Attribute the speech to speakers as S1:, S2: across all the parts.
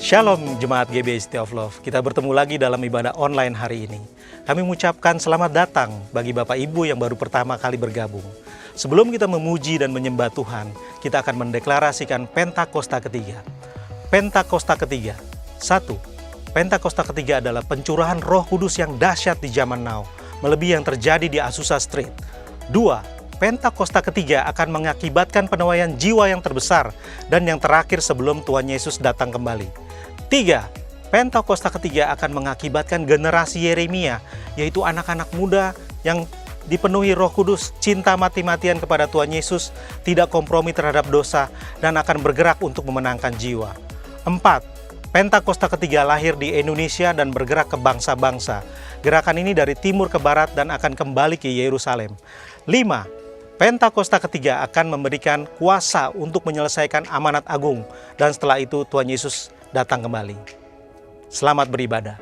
S1: Shalom Jemaat GBI City of Love, kita bertemu lagi dalam ibadah online hari ini. Kami mengucapkan selamat datang bagi Bapak Ibu yang baru pertama kali bergabung. Sebelum kita memuji dan menyembah Tuhan, kita akan mendeklarasikan Pentakosta ketiga. Pentakosta ketiga. 1. Pentakosta ketiga adalah pencurahan Roh Kudus yang dahsyat di zaman now, melebihi yang terjadi di Azusa Street. 2. Pentakosta ketiga akan mengakibatkan penuaian jiwa yang terbesar dan yang terakhir sebelum Tuhan Yesus datang kembali. 3. Pentakosta ketiga akan mengakibatkan generasi Yeremia, yaitu anak-anak muda yang dipenuhi Roh Kudus, cinta mati-matian kepada Tuhan Yesus, tidak kompromi terhadap dosa, dan akan bergerak untuk memenangkan jiwa. 4. Pentakosta ketiga lahir di Indonesia dan bergerak ke bangsa-bangsa. Gerakan ini dari timur ke barat dan akan kembali ke Yerusalem. 5. Pentakosta ketiga akan memberikan kuasa untuk menyelesaikan amanat agung, dan setelah itu Tuhan Yesus datang kembali. Selamat beribadah.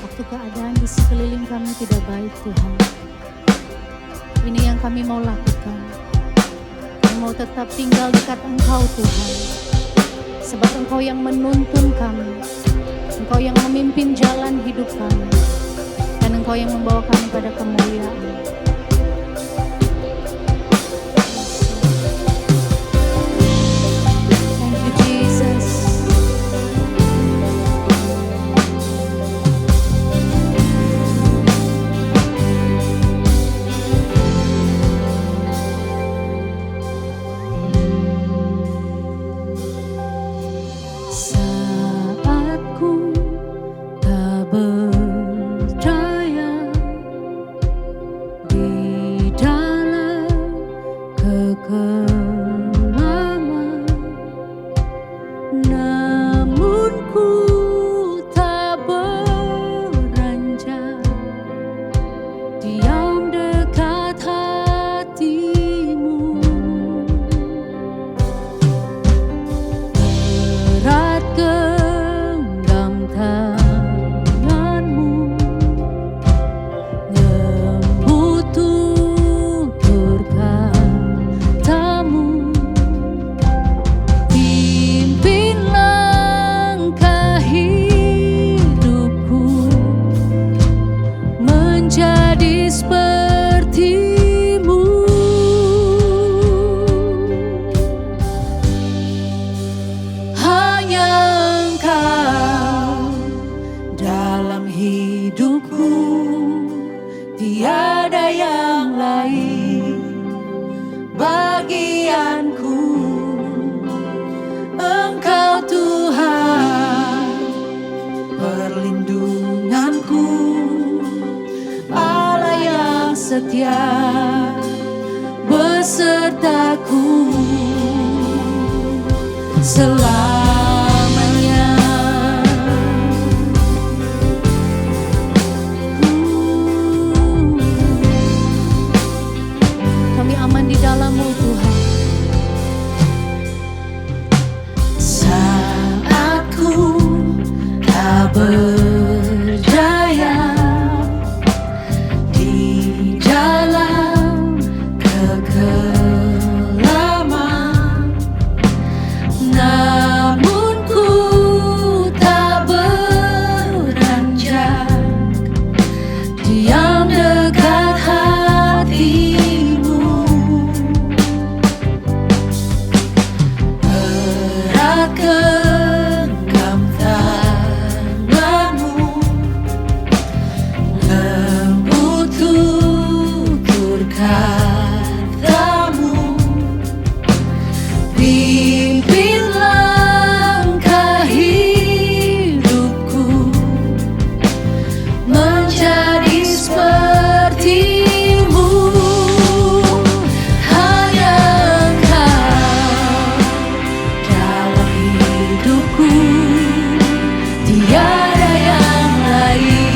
S2: Waktu keadaan di sekeliling kami tidak baik, Tuhan, ini yang kami mau lakukan. Kami mau tetap tinggal dekat Engkau, Tuhan, sebab Engkau yang menuntun kami, Engkau yang memimpin jalan hidup kami, dan Engkau yang membawa kami pada kemuliaan.
S3: Di
S2: selamanya. Kami aman di dalam-Mu Tuhan.
S3: Saat ku tak berdaya di dalam kekelaman, namun ku tak beranjak diam dekat hati-Mu. Erat genggam tangan-Mu, lembut tutur kata-Mu, pimpin langkah hidupku menjadi seperti-Mu. Hanya Engkau dalam hidupku, tiada yang lain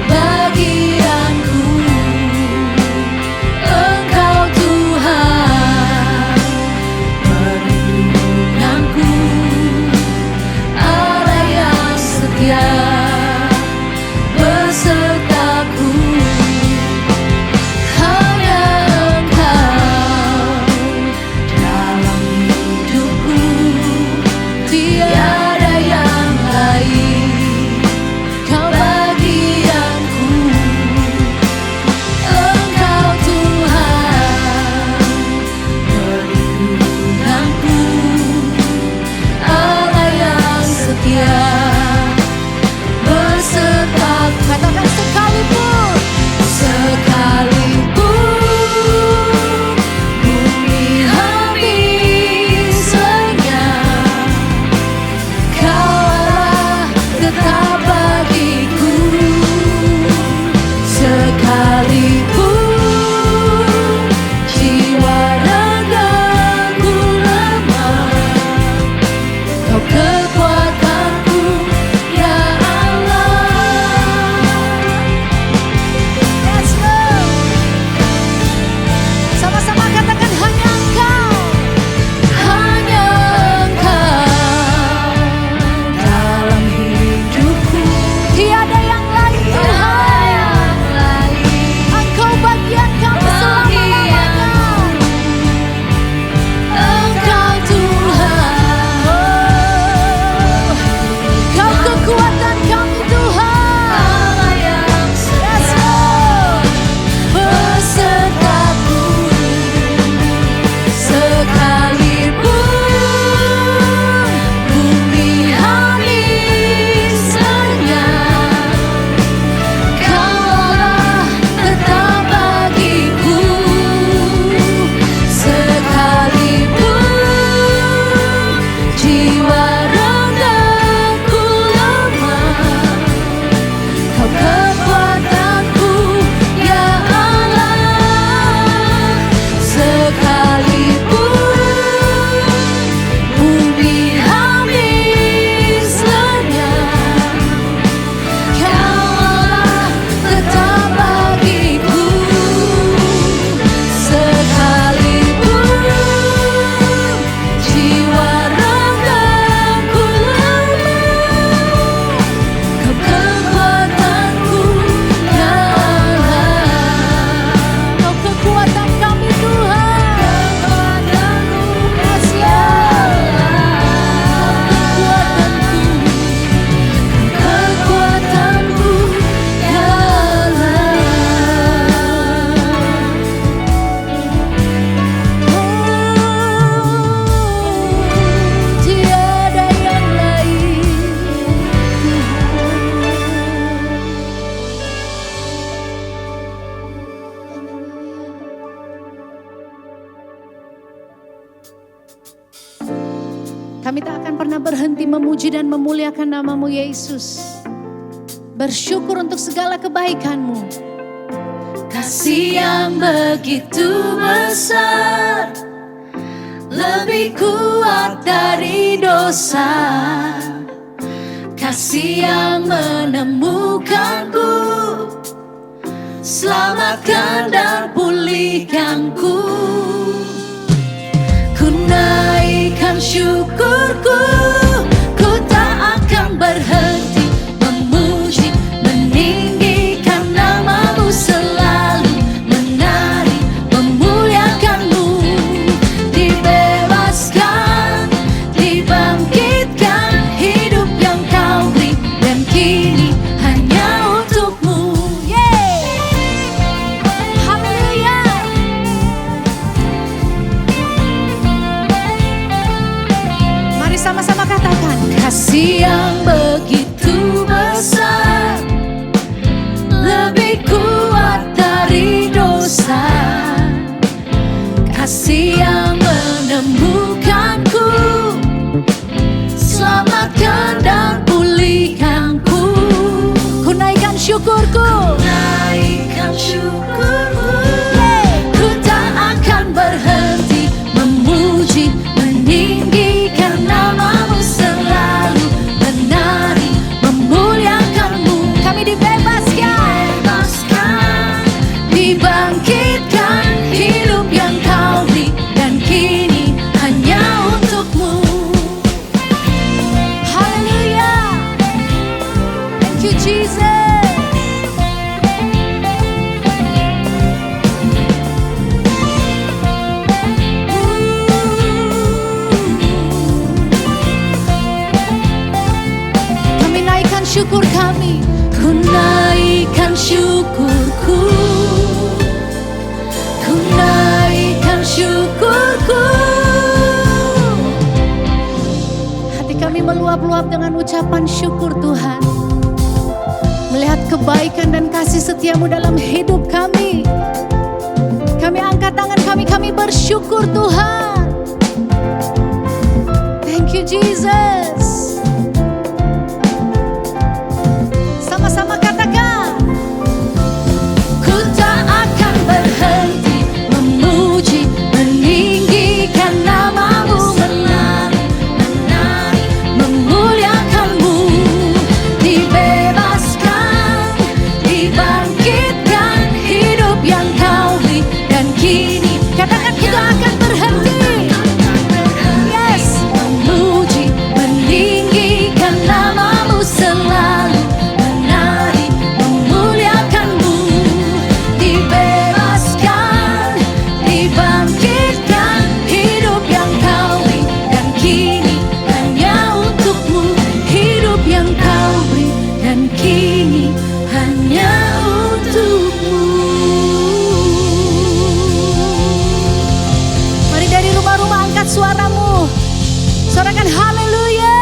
S3: bagianku. Engkau Tuhan perlindunganku, Allah yang setia besertaku. Hanya Engkau dalam hidupku, tiada yang lain Kau bagianku. Engkau Tuhan perlindunganku, Allah yang setia besertaku.
S2: Katakan sekalipun,
S3: Sekalipun bumi habis lenyap, Kau Allah tetap bagiku. Sekalipun jiwa ragaku lemah, Kau kekuatanku, ya Allah.
S2: let's go. Sama-sama katakan hanya Engkau.
S3: Hanya Engkau dalam hidupku,
S2: Tiada yang lain Tuhan. Engkau bagian kami selama-lamanya.
S3: Engkau Tuhan,
S2: Kau kekuatan kami Tuhan.
S3: Allah yang setia besertaku. Sekalipun bumi habis lenyap, Kau Allah tetap bagiku. Sekalipun jiwa ragaku lemah, Kau kekuatanku, ya Allah. Sekalipun bumi habis lenyap, Kau Allah tetap bagiku. Sekalipun jiwa ragaku lemah, Kau kekuatanku, ya Allah.
S2: Kau kekuatan kami Tuhan.
S3: Kekuatanku,
S2: Yes,
S3: ya
S2: Kekuatanku.
S3: kekuatanku, ya Allah.
S2: Tiada yang lain Kami tak akan pernah berhenti memuji dan memuliakan nama-Mu Yesus. Bersyukur untuk segala kebaikan-Mu.
S3: Kasih yang begitu besar, lebih kuat dari dosa. Kasih yang menemukanku, selamatkan dan pulihkanku. Ku naikkan syukurku, ku tak akan berhenti memuji, meninggikan namamu, selalu menari, memuliakanmu. Dibebaskan, dibangkitkan, hidup yang kau beri, dan kini hanya untukmu. Haleluya. Mari sama-sama katakan, kasih yang begitu besar, lebih kuat dari dosa. Kasih yang menemukanku, selamatkan dan pulihkanku. Ku naikkan syukurku, naikkan syukurku. Ku tak akan berhenti memuji, meninggikan namamu, selalu menari, memuliakanmu. Kami dibebaskan, dibangkitkan, hidup yang kau beri, dan kini hanya untukmu. Haleluya. Thank you Jesus. Kami naikkan syukur kami, ku naikkan syukurku, ku naikkan syukurku. Hati kami meluap-luap dengan ucapan syukur Tuhan, melihat kebaikan dan kasih setiamu dalam hidup kami. Kami angkat tangan kami bersyukur Tuhan. Thank you Jesus. Sama-sama katakan, ku tak akan berhenti memuji, meninggikan namamu, selalu menari, memuliakanmu. Dibebaskan, dibangkitkan, hidup yang kau beri, dan kini katakan, ku tak akan berhenti. Yes, memuji, meninggikan namamu, selalu menari, memuliakanmu. Dibebaskan, dibangkitkan, hidup yang kau beri, dan kini hanya untukmu. Hidup yang kau beri, dan kini hanya untukmu. Mari dari rumah-rumah angkat suaramu, sorakan haleluya.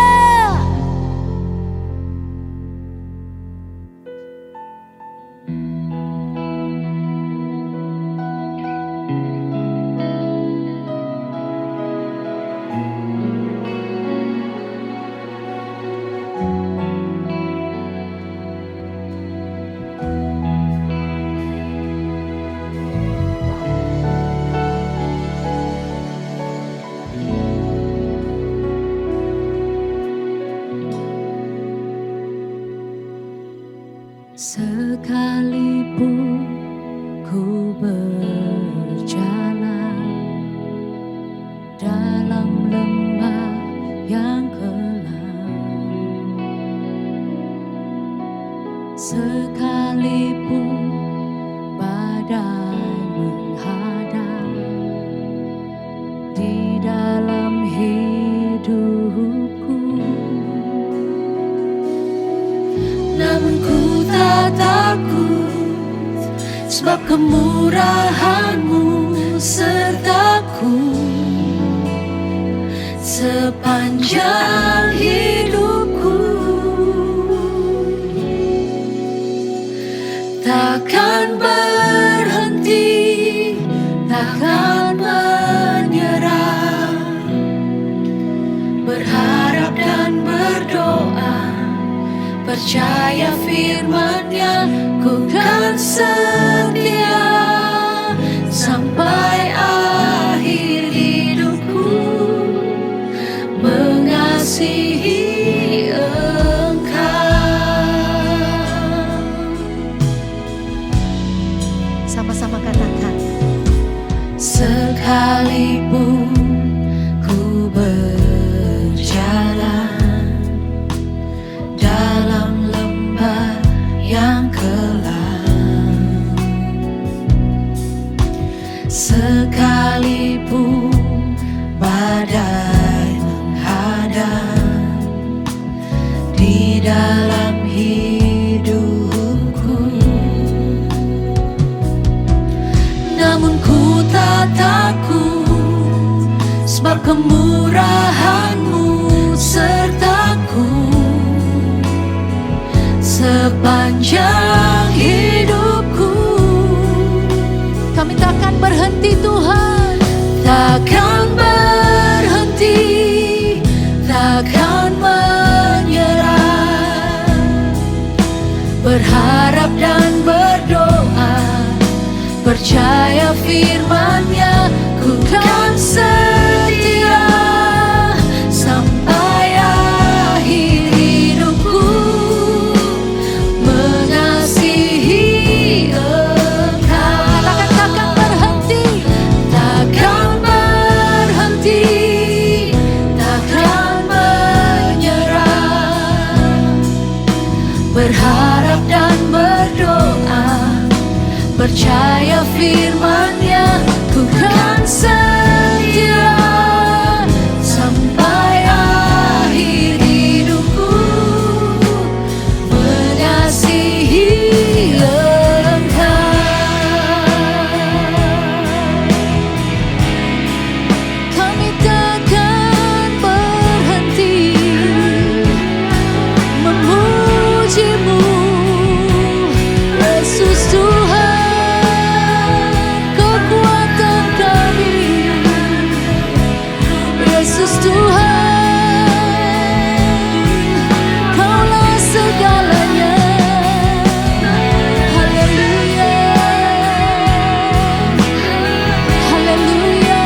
S3: Sekalipun ku berjalan dalam lembah yang gelap, sekalipun badai menghadang di dalam hidupku, namun ku tak takut, sebab kemurahan-Mu sertaku sepanjang hidupku. Takkan berhenti, takkan menyerah, berharap dan berdoa, percaya firman-Nya, ku kan setia sampai akhir hidupku. Sekalipun ku berjalan dalam lembah yang kelam, sekalipun badai menghadang di dalam hidupku, namun ku tak takut, sebab kemurahan-Mu sertaku sepanjang hidupku. Kami takkan berhenti Tuhan, takkan berhenti, takkan menyerah, berharap dan berdoa, percaya firman-Nya, ku kan setia sampai akhir hidupku, mengasihi Engkau. Takkan berhenti, takkan berhenti, takkan menyerah, berharap dan berdoa, percaya firman-Nya, ku kan setia sampai akhir hidupku, mengasihi Engkau. Kami takkan berhenti memuji-Mu, Yesus Tuhan, kekuatan kami, Yesus Tuhan, Kaulah segalanya. Haleluya, haleluya,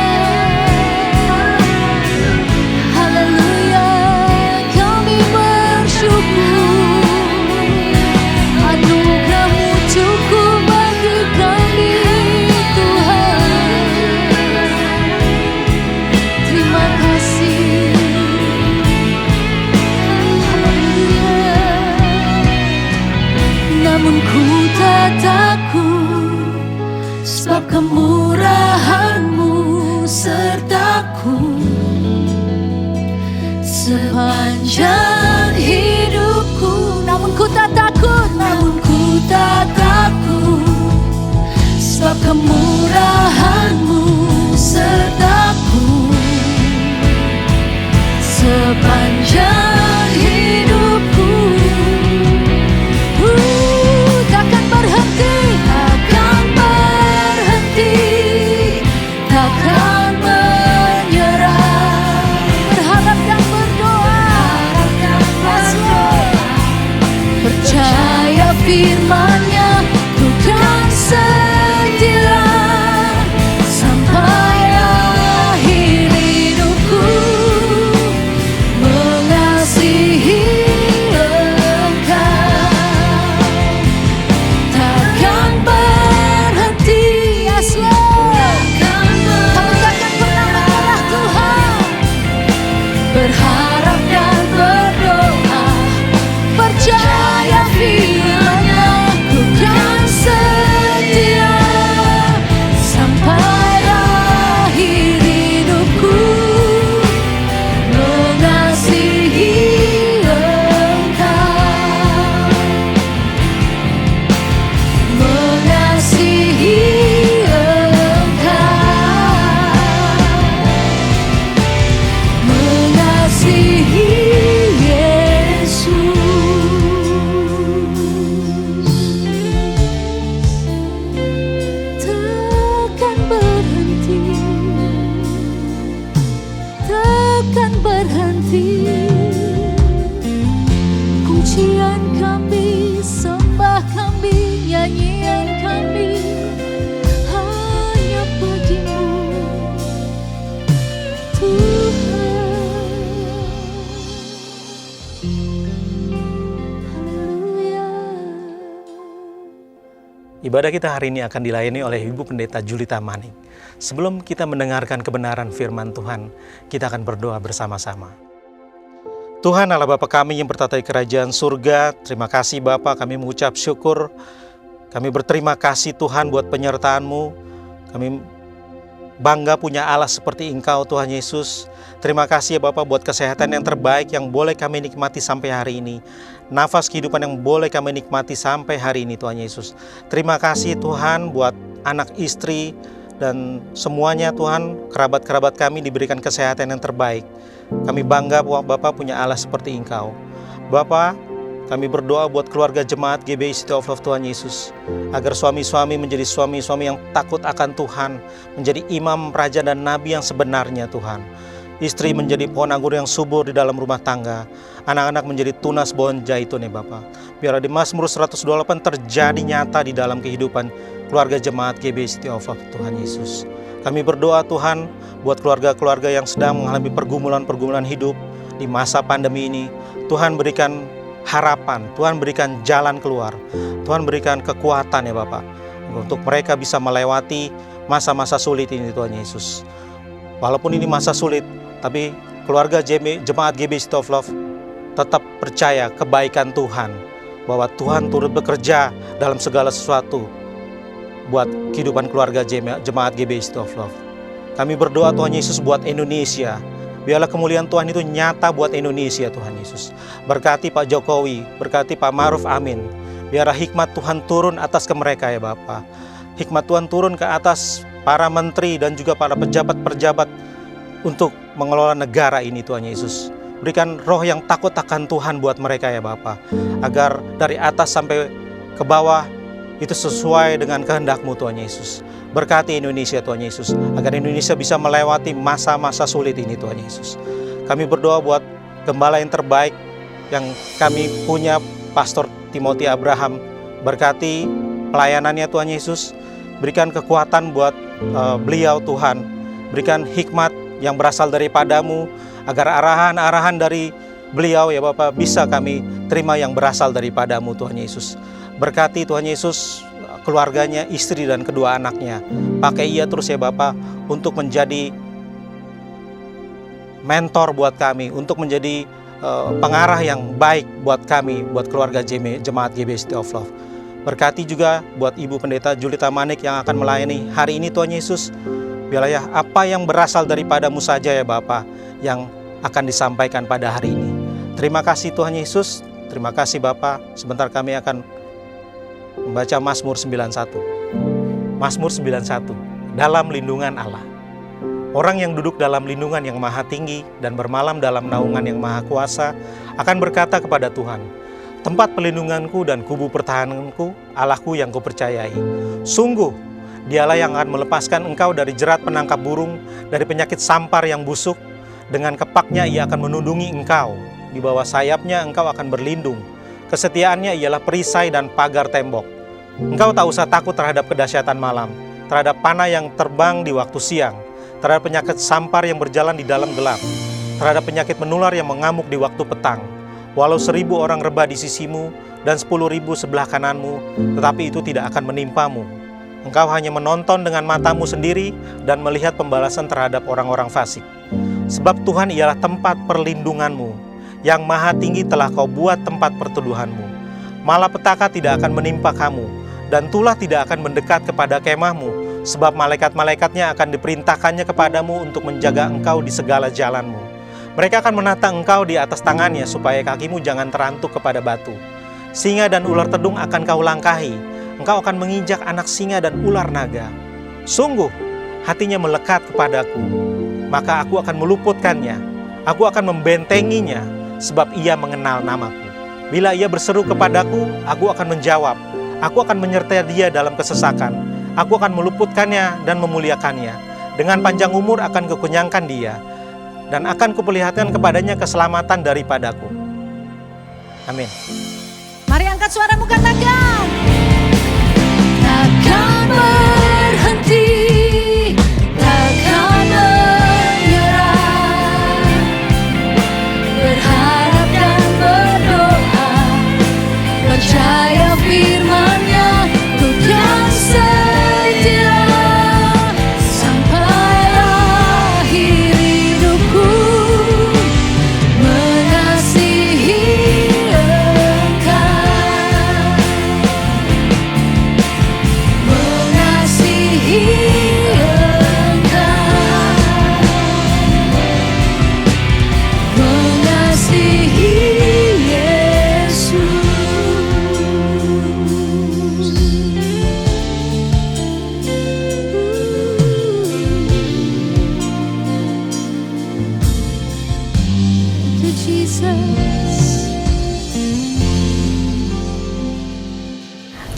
S3: haleluya. Kami bersyukur, anugerah-Mu cukup bagi kami Tuhan. Terima kasih. Haleluya. Namun ku tak takut, sebab kemurahan-Mu sertaku sepanjang hidupku. Namun ku tak takut, namun ku tak takut, sebab kemurahan-Mu sertaku sepanjang hidupku. Takkan berhenti, takkan berhenti, takkan menyerah, berharap dan berdoa, percaya firman-Nya, ku kan setia sampai akhir hidupku, mengasihi Engkau. Takkan berhenti, yes Lord. Kami takkan pernah menyerah Tuhan, berharap dan berdoa, percaya firman-Nya, ku kan setia sampai akhir hidupku, mengasihi Engkau, mengasihi Engkau, mengasihi Yesus. Takkan berhenti, takkan berhenti, pujian kami, sembah kami, nyanyian kami hanya bagi-Mu Tuhan. Haleluya.
S1: Ibadah kita hari ini akan dilayani oleh Ibu Pendeta Julita Manik. Sebelum kita mendengarkan kebenaran firman Tuhan, kita akan berdoa bersama-sama. Tuhan Allah Bapa kami yang bertata di kerajaan surga, terima kasih Bapa, kami mengucap syukur. Kami berterima kasih Tuhan buat penyertaan-Mu. Kami bangga punya Allah seperti Engkau Tuhan Yesus. Terima kasih ya Bapak buat kesehatan yang terbaik yang boleh kami nikmati sampai hari ini. Nafas kehidupan yang boleh kami nikmati sampai hari ini Tuhan Yesus. Terima kasih Tuhan buat anak istri dan semuanya Tuhan, kerabat-kerabat kami diberikan kesehatan yang terbaik. Kami bangga bahwa Bapak punya Allah seperti Engkau. Bapak, kami berdoa buat keluarga jemaat GBI City of Love Tuhan Yesus, agar suami-suami menjadi suami-suami yang takut akan Tuhan, menjadi imam, raja, dan nabi yang sebenarnya Tuhan. Istri menjadi pohon anggur yang subur di dalam rumah tangga, anak-anak menjadi tunas pohon zaitun ya Bapak. Biar di Mazmur 128 terjadi nyata di dalam kehidupan keluarga jemaat GBI City of Love Tuhan Yesus. Kami berdoa Tuhan buat keluarga-keluarga yang sedang mengalami pergumulan-pergumulan hidup di masa pandemi ini. Tuhan berikan harapan, Tuhan berikan jalan keluar, Tuhan berikan kekuatan ya Bapak, untuk mereka bisa melewati masa-masa sulit ini Tuhan Yesus. Walaupun ini masa sulit, tapi keluarga jemaat GBI City of Love tetap percaya kebaikan Tuhan, bahwa Tuhan turut bekerja dalam segala sesuatu buat kehidupan keluarga jemaat GBI City of Love. Kami berdoa Tuhan Yesus buat Indonesia. Biarlah kemuliaan Tuhan itu nyata buat Indonesia Tuhan Yesus. Berkati Pak Jokowi, berkati Pak Ma'ruf Amin. Biarlah hikmat Tuhan turun atas ke mereka ya Bapak. Hikmat Tuhan turun ke atas para menteri dan juga para pejabat-pejabat untuk mengelola negara ini Tuhan Yesus. Berikan roh yang takut akan Tuhan buat mereka ya Bapak. Agar dari atas sampai ke bawah itu sesuai dengan kehendak-Mu Tuhan Yesus. Berkati Indonesia Tuhan Yesus, agar Indonesia bisa melewati masa-masa sulit ini Tuhan Yesus. Kami berdoa buat gembala yang terbaik yang kami punya, Pastor Timothy Abraham. Berkati pelayanannya Tuhan Yesus, berikan kekuatan buat beliau Tuhan. Berikan hikmat yang berasal daripada-Mu, agar arahan-arahan dari beliau ya Bapak bisa kami terima yang berasal daripada-Mu Tuhan Yesus. Berkati Tuhan Yesus keluarganya, istri dan kedua anaknya. Pakai ia terus ya Bapak untuk menjadi mentor buat kami, untuk menjadi pengarah yang baik buat kami, buat keluarga jemaat GBI City of Love. Berkati juga buat Ibu Pendeta Julita Manik yang akan melayani hari ini Tuhan Yesus. Biarlah ya apa yang berasal daripada-Mu saja ya Bapak yang akan disampaikan pada hari ini. Terima kasih Tuhan Yesus. Terima kasih Bapak. Sebentar kami akan membaca Mazmur 91. Mazmur 91, dalam lindungan Allah. Orang yang duduk dalam lindungan yang maha tinggi dan bermalam dalam naungan yang maha kuasa akan berkata kepada Tuhan, tempat pelindunganku dan kubu pertahananku, Allahku yang kupercayai. Sungguh, Dialah yang akan melepaskan engkau dari jerat penangkap burung, dari penyakit sampar yang busuk. Dengan kepaknya ia akan menundungi engkau. Di bawah sayapnya engkau akan berlindung. Kesetiaannya ialah perisai dan pagar tembok. Engkau tak usah takut terhadap kedahsyatan malam, terhadap panah yang terbang di waktu siang, terhadap penyakit sampar yang berjalan di dalam gelap, terhadap penyakit menular yang mengamuk di waktu petang. Walau 1000 orang rebah di sisimu dan 10.000 sebelah kananmu, tetapi itu tidak akan menimpamu. Engkau hanya menonton dengan matamu sendiri dan melihat pembalasan terhadap orang-orang fasik. Sebab Tuhan ialah tempat perlindunganmu, yang maha tinggi telah kau buat tempat perteduhanmu. Malapetaka tidak akan menimpa kamu, dan tulah tidak akan mendekat kepada kemahmu, sebab malaikat-malaikatnya akan diperintahkannya kepadamu untuk menjaga engkau di segala jalanmu. Mereka akan menata engkau di atas tangannya, supaya kakimu jangan terantuk kepada batu. Singa dan ular tedung akan kau langkahi, engkau akan menginjak anak singa dan ular naga. Sungguh, hatinya melekat kepadaku, maka aku akan meluputkannya, aku akan membentenginya, sebab ia mengenal namaku. Bila ia berseru kepadaku, aku akan menjawab. Aku akan menyertai dia dalam kesesakan. Aku akan meluputkannya dan memuliakannya. Dengan panjang umur akan kukenyangkan dia, dan akan kuperlihatkan kepadanya keselamatan daripadaku. Amin.
S3: Mari angkat suaramu katakan. Takkan berhenti, takkan menyerah, berharap dan berdoa, percaya firman-Nya, ku dan
S2: Jesus.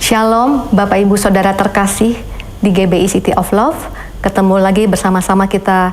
S3: Shalom Bapak Ibu Saudara terkasih di GBI City of Love. Ketemu lagi bersama-sama kita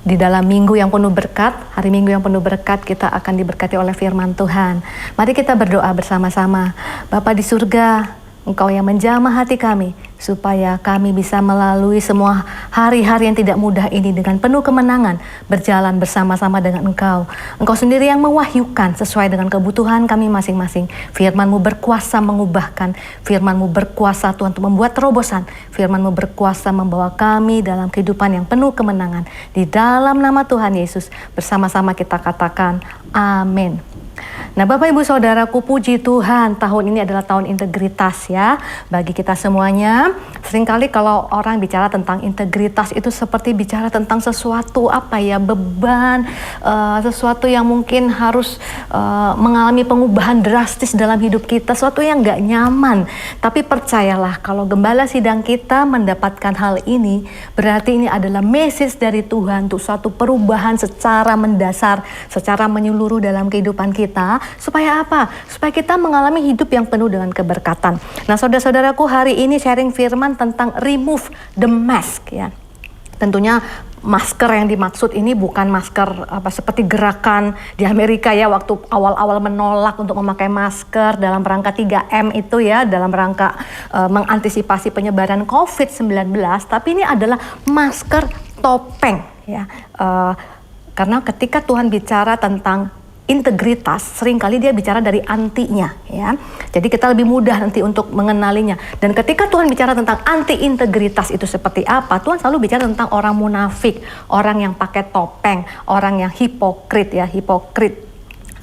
S3: di dalam minggu yang penuh berkat. Hari Minggu yang penuh berkat, kita akan diberkati oleh firman Tuhan. Mari kita berdoa bersama-sama. Bapa di surga, Engkau yang menjamah hati kami, supaya kami bisa melalui semua hari-hari yang tidak mudah ini dengan penuh kemenangan, berjalan bersama-sama dengan Engkau. Engkau sendiri yang mewahyukan sesuai dengan kebutuhan kami masing-masing. Firman-Mu berkuasa mengubahkan, Firman-Mu berkuasa Tuhan untuk membuat terobosan, Firman-Mu berkuasa membawa kami dalam kehidupan yang penuh kemenangan. Di dalam nama Tuhan Yesus, bersama-sama kita katakan amin. Nah Bapak Ibu Saudaraku, puji Tuhan, tahun ini adalah tahun integritas ya bagi kita semuanya. Seringkali kalau orang bicara tentang integritas itu seperti bicara tentang sesuatu beban, sesuatu yang mungkin harus mengalami pengubahan drastis dalam hidup kita, sesuatu yang gak nyaman. Tapi percayalah, kalau gembala sidang kita mendapatkan hal ini, berarti ini adalah message dari Tuhan untuk suatu perubahan secara mendasar, secara menyeluruh dalam kehidupan kita. Supaya apa? Supaya kita mengalami hidup yang penuh dengan keberkatan. Nah saudara-saudaraku, hari ini sharing firman tentang remove the mask ya. Tentunya masker yang dimaksud ini bukan masker seperti gerakan di Amerika ya, waktu awal-awal menolak untuk memakai masker dalam rangka 3M itu ya, dalam rangka mengantisipasi penyebaran COVID-19. Tapi ini adalah masker topeng ya. Karena ketika Tuhan bicara tentang integritas, seringkali dia bicara dari antinya ya. Jadi kita lebih mudah nanti untuk mengenalinya. Dan ketika Tuhan bicara tentang anti integritas itu seperti apa, Tuhan selalu bicara tentang orang munafik, orang yang pakai topeng, orang yang hipokrit ya, hipokrit.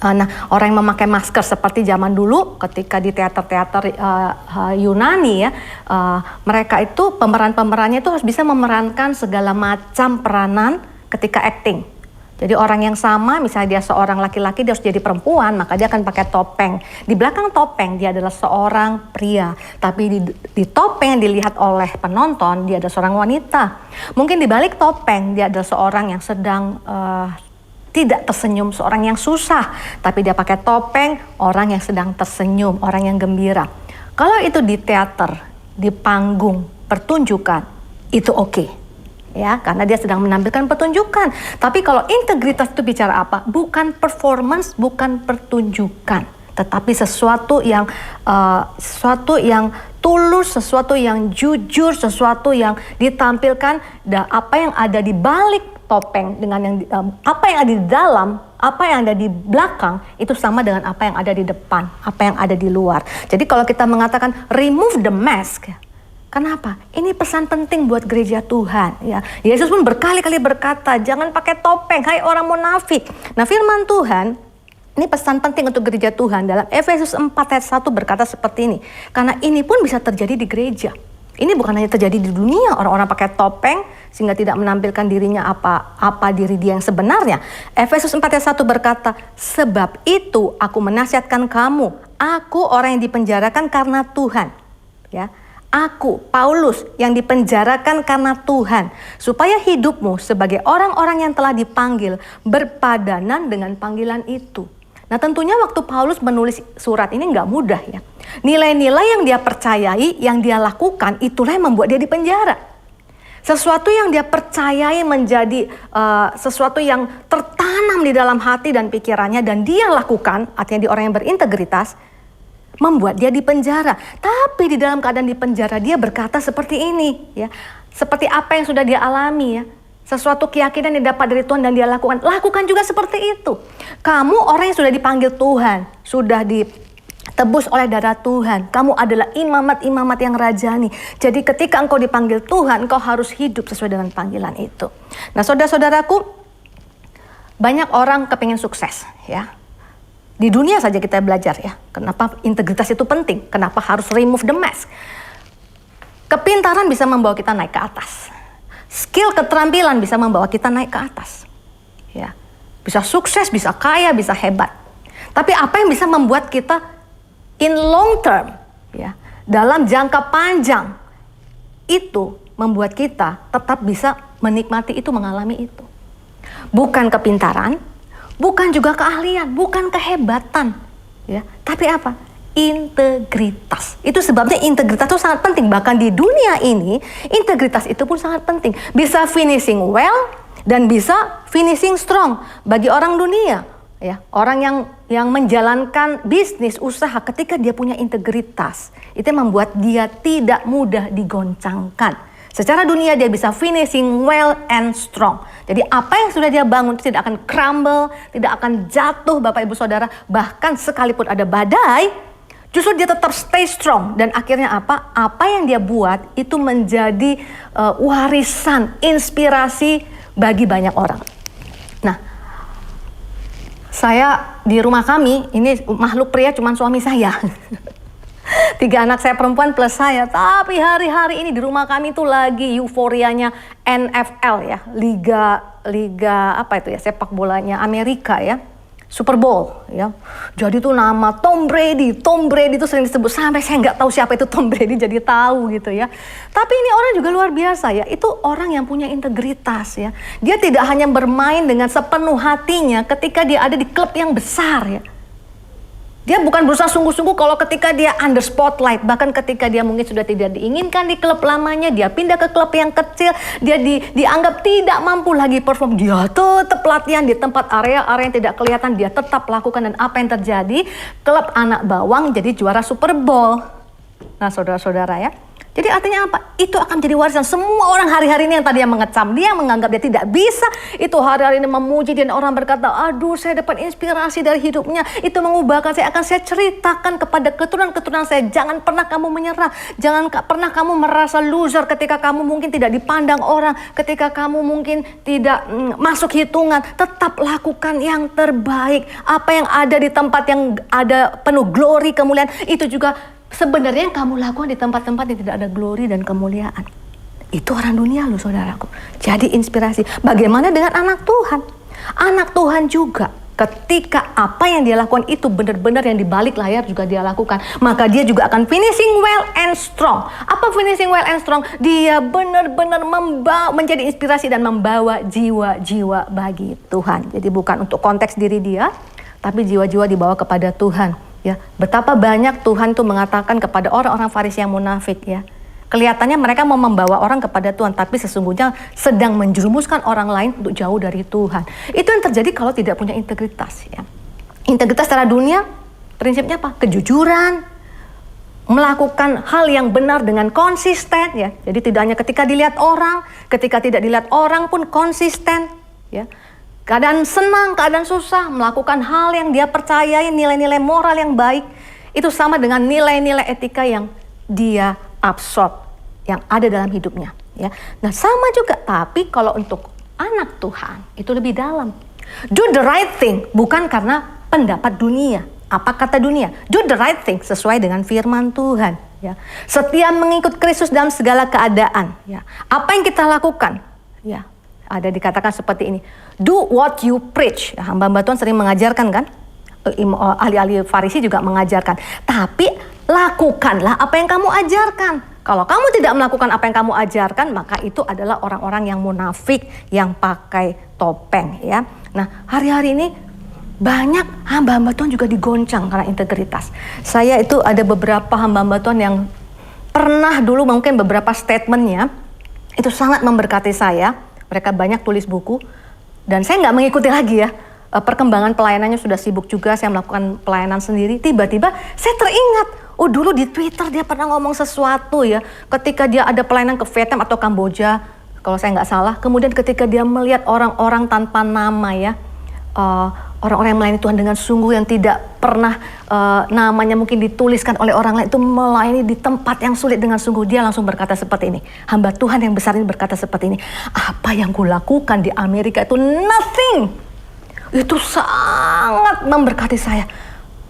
S3: Nah, orang yang memakai masker seperti zaman dulu ketika di teater-teater Yunani ya, mereka itu pemeran-pemerannya itu harus bisa memerankan segala macam peranan ketika acting. Jadi orang yang sama, misalnya dia seorang laki-laki, dia harus jadi perempuan, maka dia akan pakai topeng. Di belakang topeng dia adalah seorang pria, tapi di topeng yang dilihat oleh penonton dia adalah seorang wanita. Mungkin di balik topeng dia adalah seorang yang sedang tidak tersenyum, seorang yang susah, tapi dia pakai topeng, orang yang sedang tersenyum, orang yang gembira. Kalau itu di teater, di panggung, pertunjukan, itu oke. Ya, karena dia sedang menampilkan pertunjukan. Tapi kalau integritas itu bicara apa? Bukan performance, bukan pertunjukan, tetapi sesuatu yang tulus, sesuatu yang jujur, sesuatu yang ditampilkan. Dan apa yang ada di balik topeng dengan yang apa yang ada di dalam, apa yang ada di belakang itu sama dengan apa yang ada di depan, apa yang ada di luar. Jadi kalau kita mengatakan remove the mask, kenapa? Ini pesan penting buat gereja Tuhan ya. Yesus pun berkali-kali berkata, jangan pakai topeng, hai orang munafik. Nah firman Tuhan, ini pesan penting untuk gereja Tuhan. Dalam Efesus 4 ayat 1 berkata seperti ini. Karena ini pun bisa terjadi di gereja. Ini bukan hanya terjadi di dunia, orang-orang pakai topeng sehingga tidak menampilkan dirinya apa diri dia yang sebenarnya. Efesus 4 ayat 1 berkata, sebab itu aku menasihatkan kamu, aku orang yang dipenjarakan karena Tuhan. Ya. Aku, Paulus, yang dipenjarakan karena Tuhan, supaya hidupmu sebagai orang-orang yang telah dipanggil berpadanan dengan panggilan itu. Nah tentunya waktu Paulus menulis surat ini nggak mudah ya. Nilai-nilai yang dia percayai, yang dia lakukan, itulah yang membuat dia dipenjara. Sesuatu yang dia percayai menjadi sesuatu yang tertanam di dalam hati dan pikirannya, dan dia lakukan, artinya dia orang yang berintegritas, membuat dia dipenjara. Tapi di dalam keadaan dipenjara dia berkata seperti ini ya. Seperti apa yang sudah dia alami ya. Sesuatu keyakinan yang dapat dari Tuhan dan dia lakukan. Lakukan juga seperti itu. Kamu orang yang sudah dipanggil Tuhan, sudah ditebus oleh darah Tuhan. Kamu adalah imamat-imamat yang rajani. Jadi ketika engkau dipanggil Tuhan, engkau harus hidup sesuai dengan panggilan itu. Nah saudara-saudaraku, banyak orang kepingin sukses ya. Di dunia saja kita belajar ya, kenapa integritas itu penting, kenapa harus remove the mask. Kepintaran bisa membawa kita naik ke atas. Skill, keterampilan bisa membawa kita naik ke atas. Ya, bisa sukses, bisa kaya, bisa hebat. Tapi apa yang bisa membuat kita in long term, ya, dalam jangka panjang, itu membuat kita tetap bisa menikmati itu, mengalami itu. Bukan kepintaran, bukan juga keahlian, bukan kehebatan, ya. Tapi apa? Integritas. Itu sebabnya integritas itu sangat penting. Bahkan di dunia ini, integritas itu pun sangat penting. Bisa finishing well dan bisa finishing strong bagi orang dunia, ya. Orang yang menjalankan bisnis usaha ketika dia punya integritas, itu membuat dia tidak mudah digoncangkan. Secara dunia dia bisa finishing well and strong. Jadi apa yang sudah dia bangun itu tidak akan crumble, tidak akan jatuh Bapak Ibu Saudara. Bahkan sekalipun ada badai, justru dia tetap stay strong. Dan akhirnya apa? Apa yang dia buat itu menjadi warisan, inspirasi bagi banyak orang. Nah, saya di rumah kami, ini makhluk pria cuma suami saya. 3 anak saya perempuan plus saya. Tapi hari-hari ini di rumah kami itu lagi euforianya NFL ya. Liga apa itu ya, sepak bolanya Amerika ya. Super Bowl ya. Jadi itu nama Tom Brady itu sering disebut, sampai saya nggak tahu siapa itu Tom Brady jadi tahu gitu ya. Tapi ini orang juga luar biasa ya. Itu orang yang punya integritas ya. Dia tidak hanya bermain dengan sepenuh hatinya ketika dia ada di klub yang besar ya. Dia bukan berusaha sungguh-sungguh kalau ketika dia under spotlight. Bahkan ketika dia mungkin sudah tidak diinginkan di klub lamanya, dia pindah ke klub yang kecil, dia dianggap tidak mampu lagi perform, dia tetap latihan di tempat area-area yang tidak kelihatan, dia tetap lakukan. Dan apa yang terjadi? Klub anak bawang jadi juara Super Bowl. Nah saudara-saudara ya, jadi artinya apa? Itu akan jadi warisan. Semua orang hari-hari ini yang tadi yang mengecam dia, menganggap dia tidak bisa, itu hari-hari ini memuji dia, dan orang berkata, aduh saya dapat inspirasi dari hidupnya, itu mengubahkan saya. Akan saya ceritakan kepada keturunan-keturunan saya, jangan pernah kamu menyerah, jangan pernah kamu merasa loser ketika kamu mungkin tidak dipandang orang, ketika kamu mungkin tidak masuk hitungan. Tetap lakukan yang terbaik. Apa yang ada di tempat yang ada penuh glory, kemuliaan, itu juga sebenarnya yang kamu lakukan di tempat-tempat yang tidak ada glory dan kemuliaan. Itu orang dunia loh saudaraku. Jadi inspirasi. Bagaimana dengan anak Tuhan? Anak Tuhan juga ketika apa yang dia lakukan itu benar-benar yang di balik layar juga dia lakukan, maka dia juga akan finishing well and strong. Apa finishing well and strong? Dia benar-benar menjadi inspirasi dan membawa jiwa-jiwa bagi Tuhan. Jadi bukan untuk konteks diri dia, tapi jiwa-jiwa dibawa kepada Tuhan. Ya, betapa banyak Tuhan tuh mengatakan kepada orang-orang Farisi yang munafik ya. Kelihatannya mereka mau membawa orang kepada Tuhan, tapi sesungguhnya sedang menjerumuskan orang lain untuk jauh dari Tuhan. Itu yang terjadi kalau tidak punya integritas ya. Integritas secara dunia prinsipnya apa? Kejujuran, melakukan hal yang benar dengan konsisten ya. Jadi tidak hanya ketika dilihat orang, ketika tidak dilihat orang pun konsisten ya. Keadaan senang, keadaan susah, melakukan hal yang dia percayai, nilai-nilai moral yang baik, itu sama dengan nilai-nilai etika yang dia absorb, yang ada dalam hidupnya. Ya. Nah sama juga, tapi kalau untuk anak Tuhan, itu lebih dalam. Do the right thing, bukan karena pendapat dunia. Apa kata dunia? Do the right thing, sesuai dengan firman Tuhan. Ya. Setia mengikut Kristus dalam segala keadaan. Ya. Apa yang kita lakukan? Ya. Ada dikatakan seperti ini, do what you preach. Ya, hamba-hamba Tuhan sering mengajarkan kan, ahli-ahli Farisi juga mengajarkan. Tapi lakukanlah apa yang kamu ajarkan. Kalau kamu tidak melakukan apa yang kamu ajarkan, maka itu adalah orang-orang yang munafik, yang pakai topeng ya. Nah hari-hari ini banyak hamba-hamba Tuhan juga digoncang karena integritas. Saya itu ada beberapa hamba-hamba Tuhan yang pernah dulu mungkin beberapa statementnya itu sangat memberkati saya. Mereka banyak tulis buku, dan saya nggak mengikuti lagi ya. Perkembangan pelayanannya sudah sibuk juga, saya melakukan pelayanan sendiri. Tiba-tiba saya teringat, oh dulu di Twitter dia pernah ngomong sesuatu ya. Ketika dia ada pelayanan ke Vietnam atau Kamboja, kalau saya nggak salah. Kemudian ketika dia melihat orang-orang tanpa nama ya, orang-orang yang melayani Tuhan dengan sungguh, yang tidak pernah namanya mungkin dituliskan oleh orang lain, itu melayani di tempat yang sulit dengan sungguh. Dia langsung berkata seperti ini, hamba Tuhan yang besar ini berkata seperti ini, apa yang kulakukan di Amerika itu nothing. Itu sangat memberkati saya.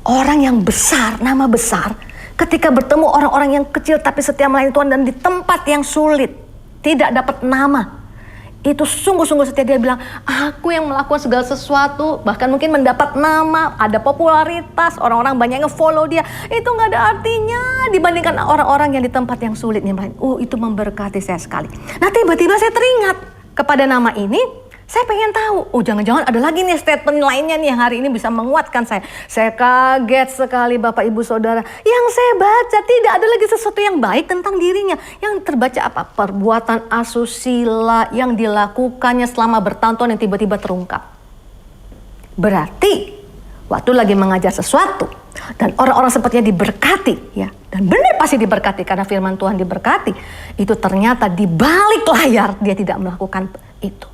S3: Orang yang besar, nama besar, ketika bertemu orang-orang yang kecil tapi setia melayani Tuhan dan di tempat yang sulit, tidak dapat nama, itu sungguh-sungguh setia. Dia bilang, aku yang melakukan segala sesuatu, bahkan mungkin mendapat nama, ada popularitas, orang-orang banyak yang follow dia, itu gak ada artinya dibandingkan orang-orang yang di tempat yang sulit nih. Itu memberkati saya sekali. Nah tiba-tiba saya teringat kepada nama ini. Saya pengen tahu, jangan-jangan ada lagi nih statement lainnya nih hari ini bisa menguatkan saya. Saya kaget sekali Bapak Ibu Saudara. Yang saya baca tidak ada lagi sesuatu yang baik tentang dirinya. Yang terbaca apa? Perbuatan asusila yang dilakukannya selama bertahun-tahun yang tiba-tiba terungkap. Berarti waktu lagi mengajar sesuatu dan orang-orang sepertinya diberkati, ya, dan benar pasti diberkati karena firman Tuhan diberkati, itu ternyata di balik layar dia tidak melakukan itu.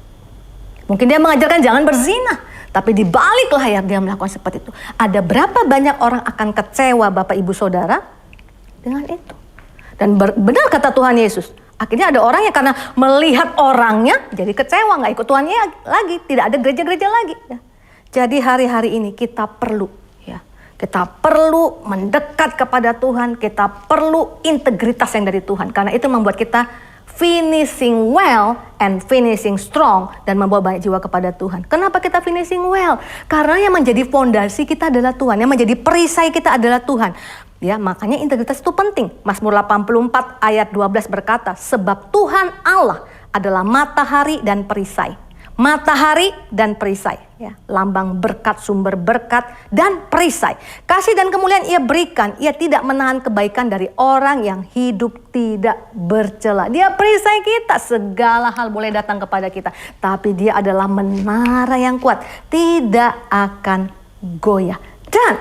S3: Mungkin dia mengajarkan jangan berzina, tapi di balik layar dia melakukan seperti itu. Ada berapa banyak orang akan kecewa Bapak Ibu Saudara dengan itu. Dan benar kata Tuhan Yesus, akhirnya ada orang yang karena melihat orangnya jadi kecewa, gak ikut Tuhannya lagi, tidak ada gereja-gereja lagi. Ya. Jadi hari-hari ini kita perlu, ya, kita perlu mendekat kepada Tuhan, kita perlu integritas yang dari Tuhan. Karena itu membuat kita finishing well and finishing strong dan membawa banyak jiwa kepada Tuhan. Kenapa kita finishing well? Karena yang menjadi fondasi kita adalah Tuhan, yang menjadi perisai kita adalah Tuhan. Ya, makanya integritas itu penting. Mazmur 84 ayat 12 berkata, sebab Tuhan Allah adalah matahari dan perisai. Matahari dan perisai, ya, lambang berkat, sumber berkat dan perisai. Kasih dan kemuliaan ia berikan, ia tidak menahan kebaikan dari orang yang hidup tidak bercela. Dia perisai kita, segala hal boleh datang kepada kita, tapi dia adalah menara yang kuat, tidak akan goyah. Dan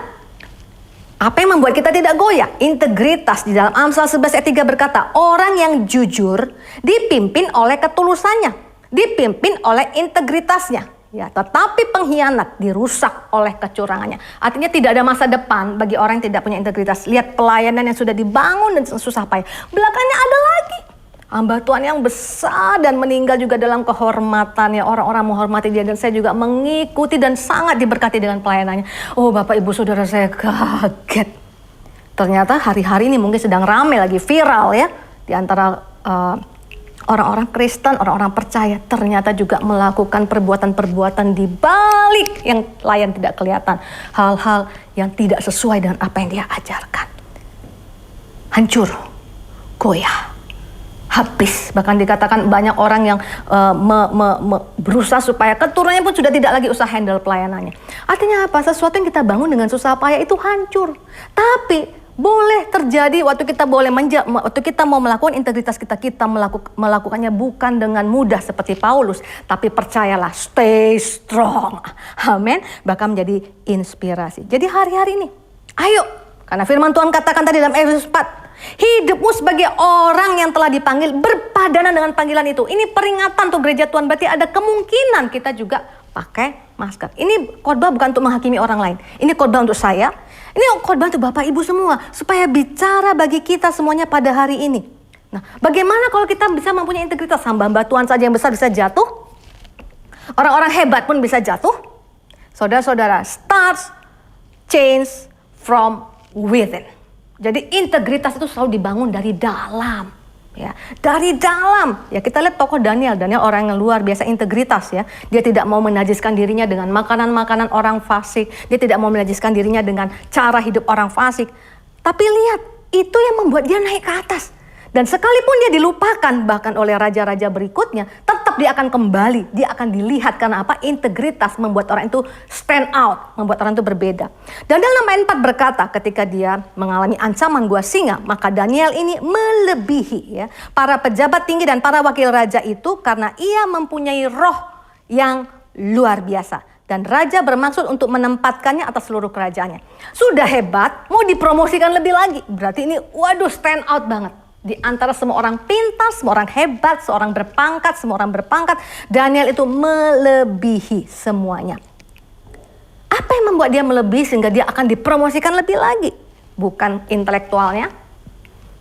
S3: apa yang membuat kita tidak goyah? Integritas. Di dalam Amsal 11 ayat 3 berkata, orang yang jujur dipimpin oleh ketulusannya, dipimpin oleh integritasnya, ya, tetapi pengkhianat dirusak oleh kecurangannya. Artinya tidak ada masa depan bagi orang yang tidak punya integritas. Lihat pelayanan yang sudah dibangun dan susah payah, belakangnya ada lagi hamba Tuhan yang besar dan meninggal juga dalam kehormatan, ya, orang-orang menghormati dia, dan saya juga mengikuti dan sangat diberkati dengan pelayanannya. Bapak Ibu Saudara, saya kaget. Ternyata hari-hari ini mungkin sedang ramai lagi viral, ya, di antara orang-orang Kristen, orang-orang percaya ternyata juga melakukan perbuatan-perbuatan di balik yang lain tidak kelihatan. Hal-hal yang tidak sesuai dengan apa yang dia ajarkan. Hancur, goyah, habis. Bahkan dikatakan banyak orang yang berusaha supaya keturunannya pun sudah tidak lagi usah handle pelayanannya. Artinya apa? Sesuatu yang kita bangun dengan susah payah itu hancur. Tapi boleh terjadi waktu kita waktu kita mau melakukan integritas kita melakukannya bukan dengan mudah seperti Paulus, tapi percayalah, stay strong. Amin. Bahkan menjadi inspirasi. Jadi hari-hari ini, ayo, karena firman Tuhan katakan tadi dalam Efesus 4, hidupmu sebagai orang yang telah dipanggil berpadanan dengan panggilan itu. Ini peringatan untuk gereja Tuhan, berarti ada kemungkinan kita juga pakai masker. Ini khotbah bukan untuk menghakimi orang lain. Ini khotbah untuk saya. Ini khotbah untuk Bapak Ibu semua, supaya bicara bagi kita semuanya pada hari ini. Nah, bagaimana kalau kita bisa mempunyai integritas? Hamba-hamba Tuhan saja yang besar bisa jatuh. Orang-orang hebat pun bisa jatuh. Saudara-saudara, starts change from within. Jadi integritas itu selalu dibangun dari dalam. Ya, dari dalam. Ya, kita lihat tokoh Daniel orang yang luar biasa integritas, ya. Dia tidak mau menajiskan dirinya dengan makanan-makanan orang fasik. Dia tidak mau menajiskan dirinya dengan cara hidup orang fasik. Tapi lihat, itu yang membuat dia naik ke atas. Dan sekalipun dia dilupakan bahkan oleh raja-raja berikutnya, tetap dia akan kembali. Dia akan dilihat karena apa? Integritas membuat orang itu stand out, membuat orang itu berbeda. Dan dalam ayat 4 berkata, ketika dia mengalami ancaman gua singa, maka Daniel ini melebihi, ya, para pejabat tinggi dan para wakil raja itu karena ia mempunyai roh yang luar biasa. Dan raja bermaksud untuk menempatkannya atas seluruh kerajaannya. Sudah hebat, mau dipromosikan lebih lagi. Berarti ini, waduh, stand out banget. Di antara semua orang pintar, semua orang hebat, semua orang berpangkat, Daniel itu melebihi semuanya. Apa yang membuat dia melebihi sehingga dia akan dipromosikan lebih lagi? Bukan intelektualnya,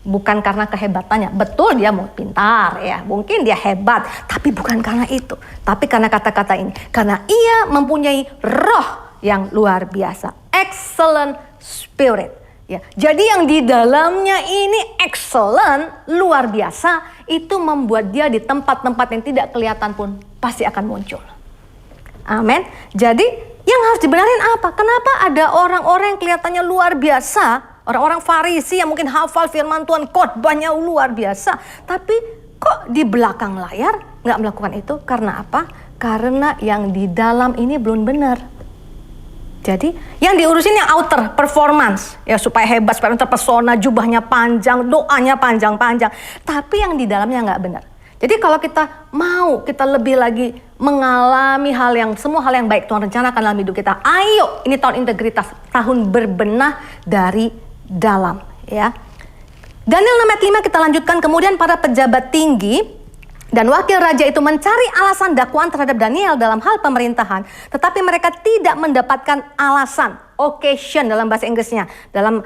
S3: bukan karena kehebatannya. Betul dia mau pintar, ya, mungkin dia hebat, tapi bukan karena itu. Tapi karena kata-kata ini, karena ia mempunyai roh yang luar biasa, excellent spirit. Ya, jadi yang di dalamnya ini excellent, luar biasa, itu membuat dia di tempat-tempat yang tidak kelihatan pun pasti akan muncul. Amin. Jadi yang harus dibenarin apa? Kenapa ada orang-orang yang kelihatannya luar biasa, orang-orang Farisi yang mungkin hafal firman Tuhan, khotbahnya luar biasa, tapi kok di belakang layar nggak melakukan itu? Karena apa? Karena yang di dalam ini belum benar. Jadi yang diurusin yang outer, performance. Ya supaya hebat, supaya terpesona, jubahnya panjang, doanya panjang-panjang. Tapi yang di dalamnya nggak benar. Jadi kalau kita mau kita lebih lagi mengalami semua hal yang baik Tuhan rencanakan dalam hidup kita. Ayo, ini tahun integritas, tahun berbenah dari dalam. Ya. Daniel 6 ayat 5 kita lanjutkan. Kemudian para pejabat tinggi dan wakil raja itu mencari alasan dakwaan terhadap Daniel dalam hal pemerintahan, tetapi mereka tidak mendapatkan alasan, occasion dalam bahasa Inggrisnya. Dalam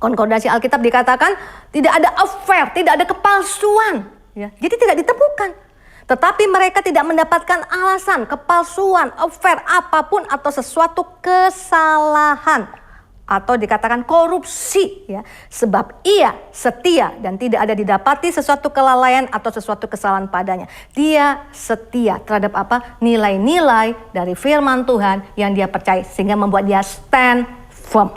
S3: konkordasi Alkitab dikatakan tidak ada affair, tidak ada kepalsuan, ya. Jadi tidak ditemukan. Tetapi mereka tidak mendapatkan alasan, kepalsuan, affair apapun atau sesuatu kesalahan. Atau dikatakan korupsi, ya, sebab ia setia dan tidak ada didapati sesuatu kelalaian atau sesuatu kesalahan padanya. Dia setia terhadap apa? Nilai-nilai dari firman Tuhan yang dia percaya sehingga membuat dia stand firm.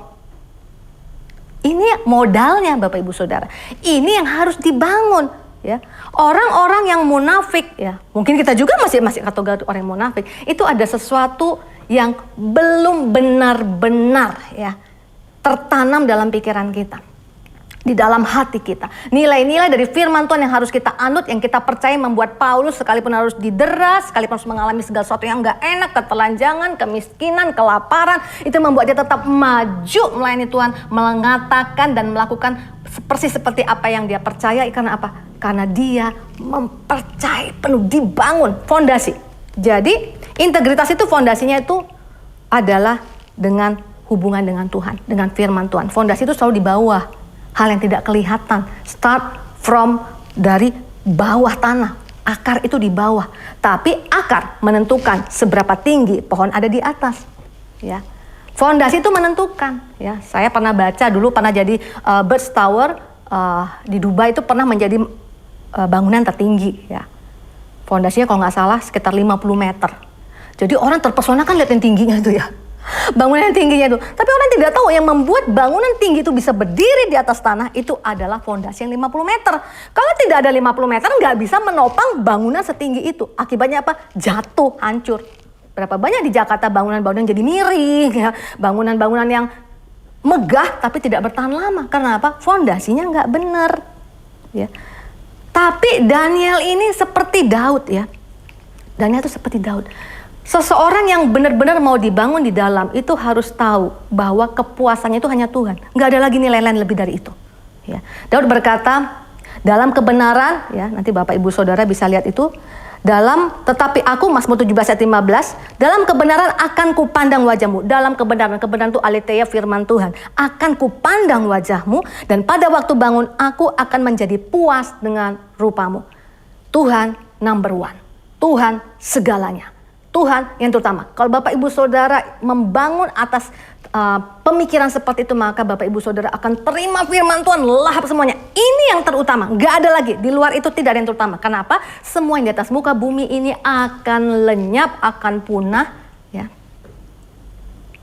S3: Ini modalnya Bapak Ibu Saudara. Ini yang harus dibangun, ya. Orang-orang yang munafik, ya, mungkin kita juga masih kategori orang yang munafik. Itu ada sesuatu yang belum benar-benar, ya, tertanam dalam pikiran kita, di dalam hati kita. Nilai-nilai dari firman Tuhan yang harus kita anut, yang kita percaya membuat Paulus sekalipun harus dideras, sekalipun harus mengalami segala sesuatu yang gak enak, ketelanjangan, kemiskinan, kelaparan, itu membuat dia tetap maju melayani Tuhan, mengatakan dan melakukan persis seperti apa yang dia percaya. Karena apa? Karena dia mempercayai penuh, dibangun fondasi. Jadi integritas itu fondasinya itu adalah dengan hubungan dengan Tuhan, dengan firman Tuhan. Fondasi itu selalu di bawah, hal yang tidak kelihatan. Start from dari bawah tanah. Akar itu di bawah. Tapi akar menentukan seberapa tinggi pohon ada di atas. Ya. Fondasi itu menentukan. Ya. Saya pernah baca dulu, pernah jadi Birds Tower di Dubai itu pernah menjadi bangunan tertinggi. Ya. Fondasinya kalau nggak salah sekitar 50 meter. Jadi orang terpesona kan lihat yang tingginya itu ya. Bangunan tingginya itu. Tapi orang tidak tahu yang membuat bangunan tinggi itu bisa berdiri di atas tanah itu adalah fondasi yang 50 meter. Kalau tidak ada 50 meter nggak bisa menopang bangunan setinggi itu. Akibatnya apa? Jatuh, hancur. Berapa banyak di Jakarta bangunan-bangunan jadi miring, ya. Bangunan-bangunan yang megah tapi tidak bertahan lama. Karena apa? Fondasinya nggak benar. Ya. Tapi Daniel ini seperti Daud, ya. Daniel itu seperti Daud. Seseorang yang benar-benar mau dibangun di dalam itu harus tahu bahwa kepuasannya itu hanya Tuhan. Nggak ada lagi nilai lain lebih dari itu. Ya. Daud berkata dalam kebenaran, ya nanti Bapak Ibu Saudara bisa lihat itu. Tetapi aku, Mazmur 17 ayat 15, dalam kebenaran akan kupandang wajahmu. Dalam kebenaran itu aletheia firman Tuhan. Akan kupandang wajahmu dan pada waktu bangun aku akan menjadi puas dengan rupamu. Tuhan number one. Tuhan segalanya. Tuhan yang terutama. Kalau Bapak Ibu Saudara membangun atas pemikiran seperti itu, maka Bapak Ibu Saudara akan terima firman Tuhan, lahap semuanya. Ini yang terutama, gak ada lagi. Di luar itu tidak ada yang terutama. Kenapa? Semua yang di atas muka bumi ini akan lenyap, akan punah. Ya.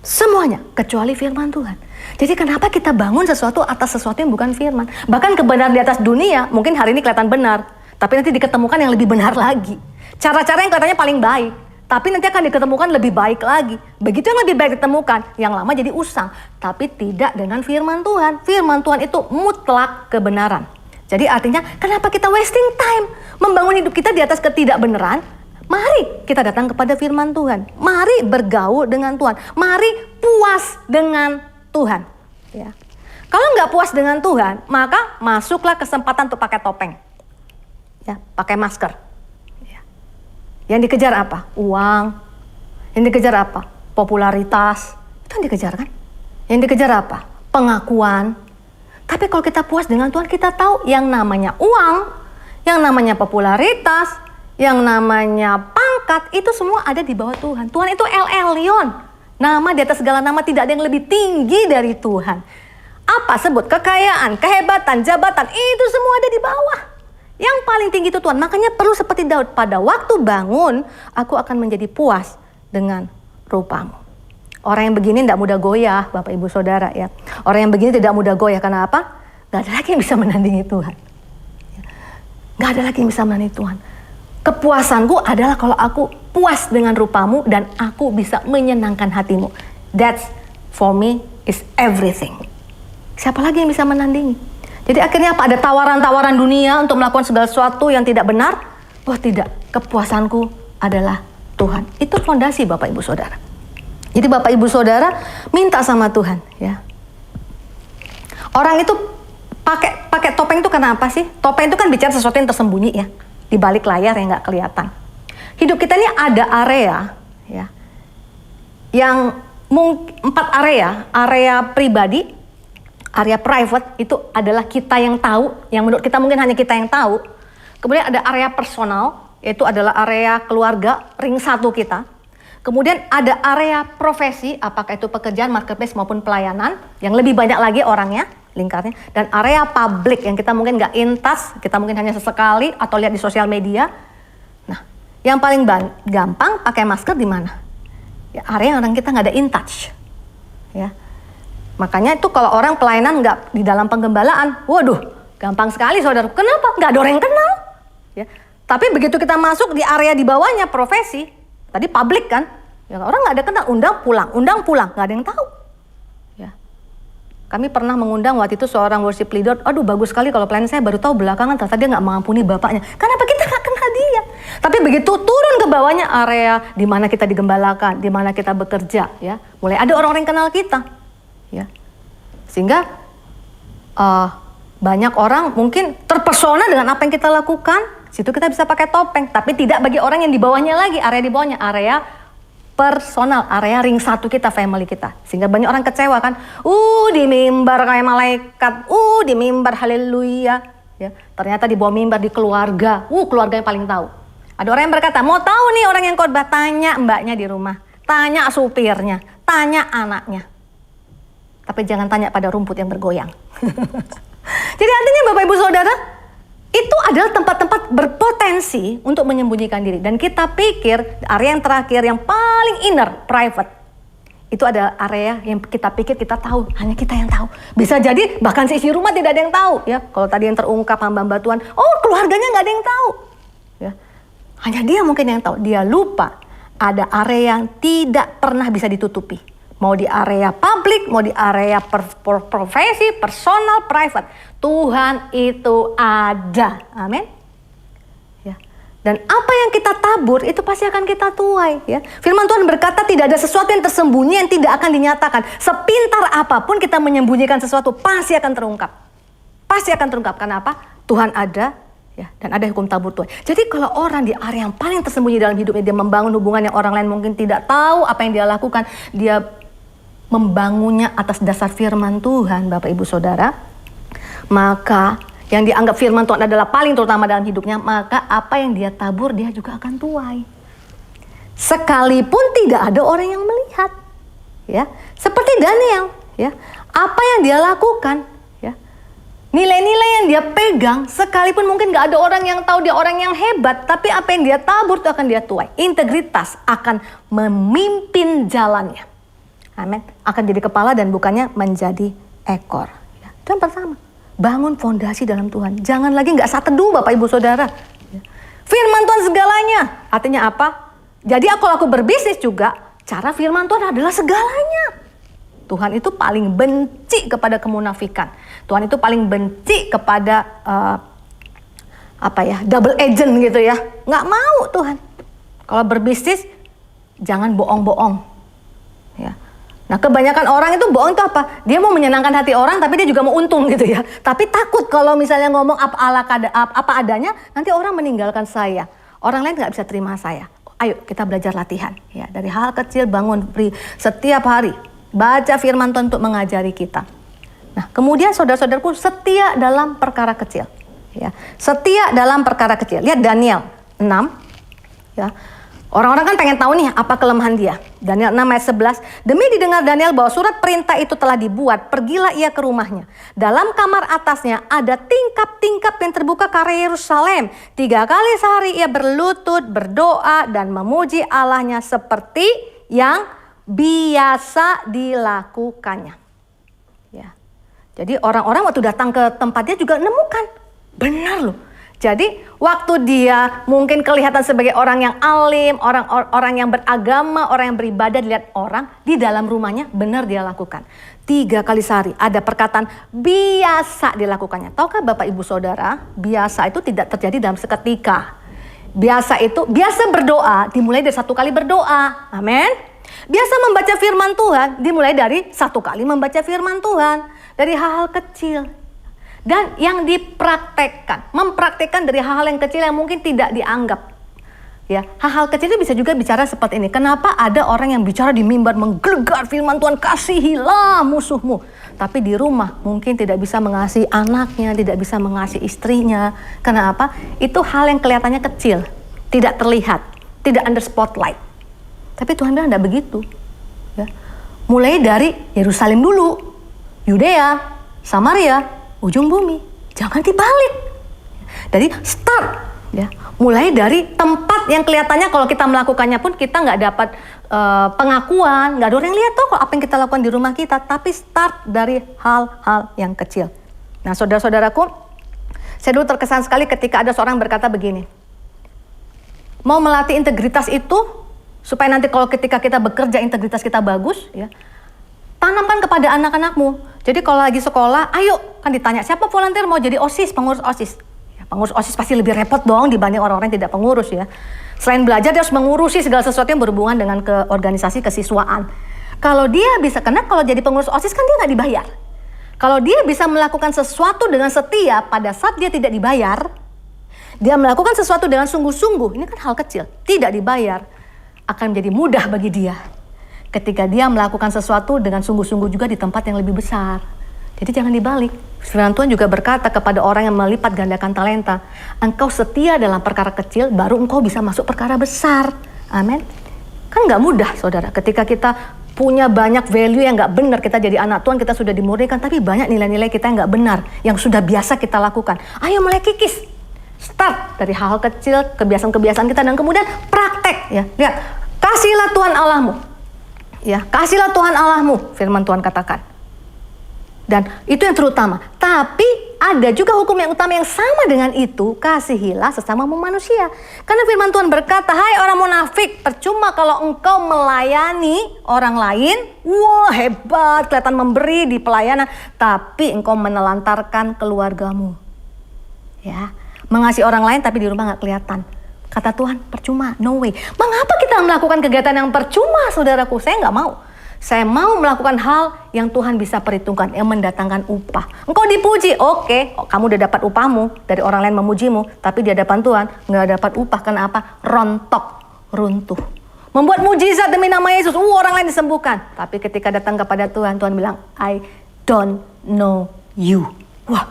S3: Semuanya, kecuali firman Tuhan. Jadi kenapa kita bangun sesuatu atas sesuatu yang bukan firman? Bahkan kebenaran di atas dunia, mungkin hari ini kelihatan benar. Tapi nanti diketemukan yang lebih benar lagi. Cara-cara yang kelihatannya paling baik. Tapi nanti akan diketemukan lebih baik lagi. Begitu yang lebih baik ditemukan, yang lama jadi usang. Tapi tidak dengan firman Tuhan. Firman Tuhan itu mutlak kebenaran. Jadi artinya kenapa kita wasting time membangun hidup kita di atas ketidakbenaran? Mari kita datang kepada firman Tuhan. Mari bergaul dengan Tuhan. Mari puas dengan Tuhan. Ya. Kalau nggak puas dengan Tuhan, maka masuklah kesempatan untuk pakai topeng. Ya, pakai masker. Yang dikejar apa? Uang. Yang dikejar apa? Popularitas. Itu yang dikejar kan? Yang dikejar apa? Pengakuan. Tapi kalau kita puas dengan Tuhan, kita tahu yang namanya uang, yang namanya popularitas, yang namanya pangkat, itu semua ada di bawah Tuhan. Tuhan itu El Elyon. Nama di atas segala nama, tidak ada yang lebih tinggi dari Tuhan. Apa sebut? Kekayaan, kehebatan, jabatan, itu semua ada di bawah. Yang paling tinggi itu Tuhan. Makanya perlu seperti Daud. Pada waktu bangun, aku akan menjadi puas dengan rupamu. Orang yang begini tidak mudah goyah, Bapak Ibu Saudara ya. Orang yang begini tidak mudah goyah. Karena apa? Gak ada lagi yang bisa menandingi Tuhan. Gak ada lagi yang bisa menandingi Tuhan.
S4: Kepuasanku adalah kalau aku puas dengan rupamu dan aku bisa menyenangkan hatimu. That's for me is everything. Siapa lagi yang bisa menandingi? Jadi akhirnya apa? Ada tawaran-tawaran dunia untuk melakukan segala sesuatu yang tidak benar? Oh tidak, kepuasanku adalah Tuhan. Itu fondasi Bapak Ibu Saudara. Jadi Bapak Ibu Saudara minta sama Tuhan, ya. Orang itu pakai topeng itu karena apa sih? Topeng itu kan bicara sesuatu yang tersembunyi ya, di balik layar yang nggak kelihatan. Hidup kita ini ada area, ya, yang 4 area pribadi, area private itu adalah kita yang tahu, yang menurut kita mungkin hanya kita yang tahu. Kemudian ada area personal, yaitu adalah area keluarga, ring 1 kita. Kemudian ada area profesi, apakah itu pekerjaan, marketplace maupun pelayanan, yang lebih banyak lagi orangnya, lingkarnya. Dan area publik yang kita mungkin nggak in touch, kita mungkin hanya sesekali atau lihat di sosial media. Nah, yang paling gampang pakai masker di mana? Ya, area yang orang kita nggak ada in touch. Ya. Makanya itu kalau orang pelayanan nggak di dalam penggembalaan, waduh, gampang sekali saudara. Kenapa? Nggak ada orang yang kenal. Ya. Tapi begitu kita masuk di area di bawahnya profesi, tadi publik kan, ya orang nggak ada kenal, undang pulang, nggak ada yang tahu. Ya. Kami pernah mengundang waktu itu seorang worship leader, aduh bagus sekali kalau pelayan saya baru tahu belakangan ternyata dia nggak mengampuni bapaknya. Kenapa kita nggak kenal dia? Tapi begitu turun ke bawahnya area di mana kita digembalakan, di mana kita bekerja, ya, mulai ada orang-orang yang kenal kita, ya, sehingga banyak orang mungkin terpesona dengan apa yang kita lakukan. Situ kita bisa pakai topeng, tapi tidak bagi orang yang di bawahnya lagi, area di bawahnya, area personal, area ring 1 kita, family kita. Sehingga banyak orang kecewa kan, di mimbar kayak malaikat, di mimbar haleluya. Ya, ternyata di bawah mimbar di keluarga, keluarga yang paling tahu. Ada orang yang berkata, mau tahu nih orang yang khotbah, tanya mbaknya di rumah, tanya supirnya, tanya anaknya. Tapi jangan tanya pada rumput yang bergoyang. Jadi artinya Bapak Ibu Saudara, itu adalah tempat-tempat berpotensi untuk menyembunyikan diri. Dan kita pikir area yang terakhir, yang paling inner, private, itu adalah area yang kita pikir kita tahu, hanya kita yang tahu. Bisa jadi bahkan seisi rumah tidak ada yang tahu. Ya, kalau tadi yang terungkap hamba-hamba Tuhan, keluarganya nggak ada yang tahu. Ya, hanya dia mungkin yang tahu. Dia lupa ada area yang tidak pernah bisa ditutupi. Mau di area publik, mau di area profesi, personal, private. Tuhan itu ada. Amin. Ya. Dan apa yang kita tabur itu pasti akan kita tuai. Ya. Firman Tuhan berkata tidak ada sesuatu yang tersembunyi yang tidak akan dinyatakan. Sepintar apapun kita menyembunyikan sesuatu pasti akan terungkap. Pasti akan terungkap. Kenapa? Tuhan ada. Ya, dan ada hukum tabur tuai. Jadi kalau orang di area yang paling tersembunyi dalam hidupnya, dia membangun hubungan yang orang lain mungkin tidak tahu apa yang dia lakukan. Dia membangunnya atas dasar firman Tuhan, Bapak Ibu Saudara, maka yang dianggap firman Tuhan adalah paling terutama dalam hidupnya, maka apa yang dia tabur dia juga akan tuai. Sekalipun tidak ada orang yang melihat, ya, seperti Daniel, ya, apa yang dia lakukan, ya, nilai-nilai yang dia pegang, sekalipun mungkin gak ada orang yang tahu dia orang yang hebat, tapi apa yang dia tabur itu akan dia tuai. Integritas akan memimpin jalannya. Amin. Akan jadi kepala dan bukannya menjadi ekor. Ya. Itu yang pertama. Bangun fondasi dalam Tuhan. Jangan lagi nggak saat teduh Bapak Ibu Saudara. Ya. Firman Tuhan segalanya. Artinya apa? Jadi kalau aku berbisnis juga, cara firman Tuhan adalah segalanya. Tuhan itu paling benci kepada kemunafikan. Tuhan itu paling benci kepada double agent gitu ya. Nggak mau Tuhan. Kalau berbisnis, jangan bohong-bohong. Ya. Nah kebanyakan orang itu bohong itu apa? Dia mau menyenangkan hati orang tapi dia juga mau untung gitu ya. Tapi takut kalau misalnya ngomong apa adanya, nanti orang meninggalkan saya. Orang lain gak bisa terima saya. Ayo kita belajar latihan. Ya, dari hal kecil bangun setiap hari. Baca firman Tuhan untuk mengajari kita. Nah kemudian saudara-saudaraku setia dalam perkara kecil. Ya, setia dalam perkara kecil. Lihat Daniel 6. Ya. Orang-orang kan pengen tahu nih apa kelemahan dia. Daniel 6 ayat 11. Demi didengar Daniel bahwa surat perintah itu telah dibuat, pergilah ia ke rumahnya. Dalam kamar atasnya ada tingkap-tingkap yang terbuka ke arah Yerusalem. 3 kali sehari ia berlutut, berdoa dan memuji Allahnya seperti yang biasa dilakukannya. Ya. Jadi orang-orang waktu datang ke tempatnya juga nemukan. Benar loh. Jadi waktu dia mungkin kelihatan sebagai orang yang alim, orang yang beragama, orang yang beribadah dilihat orang, di dalam rumahnya benar dia lakukan. 3 kali sehari ada perkataan biasa dilakukannya. Tahukah Bapak Ibu Saudara, biasa itu tidak terjadi dalam seketika. Biasa berdoa dimulai dari 1 kali berdoa. Amin. Biasa membaca firman Tuhan dimulai dari 1 kali membaca firman Tuhan. Dari hal-hal kecil. Dan yang mempraktekkan dari hal-hal yang kecil yang mungkin tidak dianggap. Ya, hal-hal kecil itu bisa juga bicara seperti ini. Kenapa ada orang yang bicara di mimbar menggelegar firman Tuhan, kasihilah musuhmu. Tapi di rumah mungkin tidak bisa mengasihi anaknya, tidak bisa mengasihi istrinya. Kenapa? Itu hal yang kelihatannya kecil, tidak terlihat, tidak under spotlight. Tapi Tuhan bilang tidak begitu. Ya. Mulai dari Yerusalem dulu, Yudea, Samaria, ujung bumi, jangan dibalik. Jadi start, ya. Mulai dari tempat yang kelihatannya kalau kita melakukannya pun kita nggak dapat pengakuan, nggak ada orang yang lihat tuh kalau apa yang kita lakukan di rumah kita. Tapi start dari hal-hal yang kecil. Nah, saudara-saudaraku, saya dulu terkesan sekali ketika ada seorang berkata begini, mau melatih integritas itu supaya nanti kalau ketika kita bekerja integritas kita bagus, ya. Tanamkan kepada anak-anakmu. Jadi kalau lagi sekolah, ayo, kan ditanya siapa volunteer mau jadi OSIS, pengurus OSIS. Ya, pengurus OSIS pasti lebih repot dong dibanding orang-orang yang tidak pengurus ya. Selain belajar dia harus mengurusi segala sesuatu yang berhubungan dengan organisasi kesiswaan. Kalau dia bisa, karena kalau jadi pengurus OSIS kan dia nggak dibayar. Kalau dia bisa melakukan sesuatu dengan setia pada saat dia tidak dibayar, dia melakukan sesuatu dengan sungguh-sungguh, ini kan hal kecil, tidak dibayar, akan menjadi mudah bagi dia. Ketika dia melakukan sesuatu dengan sungguh-sungguh juga di tempat yang lebih besar. Jadi jangan dibalik. Firman Tuhan juga berkata kepada orang yang melipat gandakan talenta, engkau setia dalam perkara kecil, baru engkau bisa masuk perkara besar. Amin. Kan gak mudah saudara, ketika kita punya banyak value yang gak benar, kita jadi anak Tuhan, kita sudah dimurnikan, tapi banyak nilai-nilai kita yang gak benar, yang sudah biasa kita lakukan. Ayo mulai kikis. Start dari hal-hal kecil, kebiasaan-kebiasaan kita, dan kemudian praktek. Ya. Lihat, kasihlah Tuhan Allahmu. Ya, kasihlah Tuhan Allahmu, firman Tuhan katakan. Dan itu yang terutama. Tapi ada juga hukum yang utama yang sama dengan itu, kasihilah sesamamu manusia. Karena firman Tuhan berkata, hai orang munafik, percuma kalau engkau melayani orang lain, wah hebat, kelihatan memberi di pelayanan, tapi engkau menelantarkan keluargamu. Ya, mengasihi orang lain tapi di rumah gak kelihatan. Kata Tuhan, percuma, no way. Mengapa kita melakukan kegiatan yang percuma, saudaraku? Saya nggak mau. Saya mau melakukan hal yang Tuhan bisa perhitungkan, yang mendatangkan upah. Engkau dipuji, oke, kamu udah dapat upahmu dari orang lain memujimu, tapi di hadapan Tuhan nggak dapat upah. Kenapa? Rontok, runtuh. Membuat mujizat demi nama Yesus, orang lain disembuhkan. Tapi ketika datang kepada Tuhan, Tuhan bilang, I don't know you. Wah,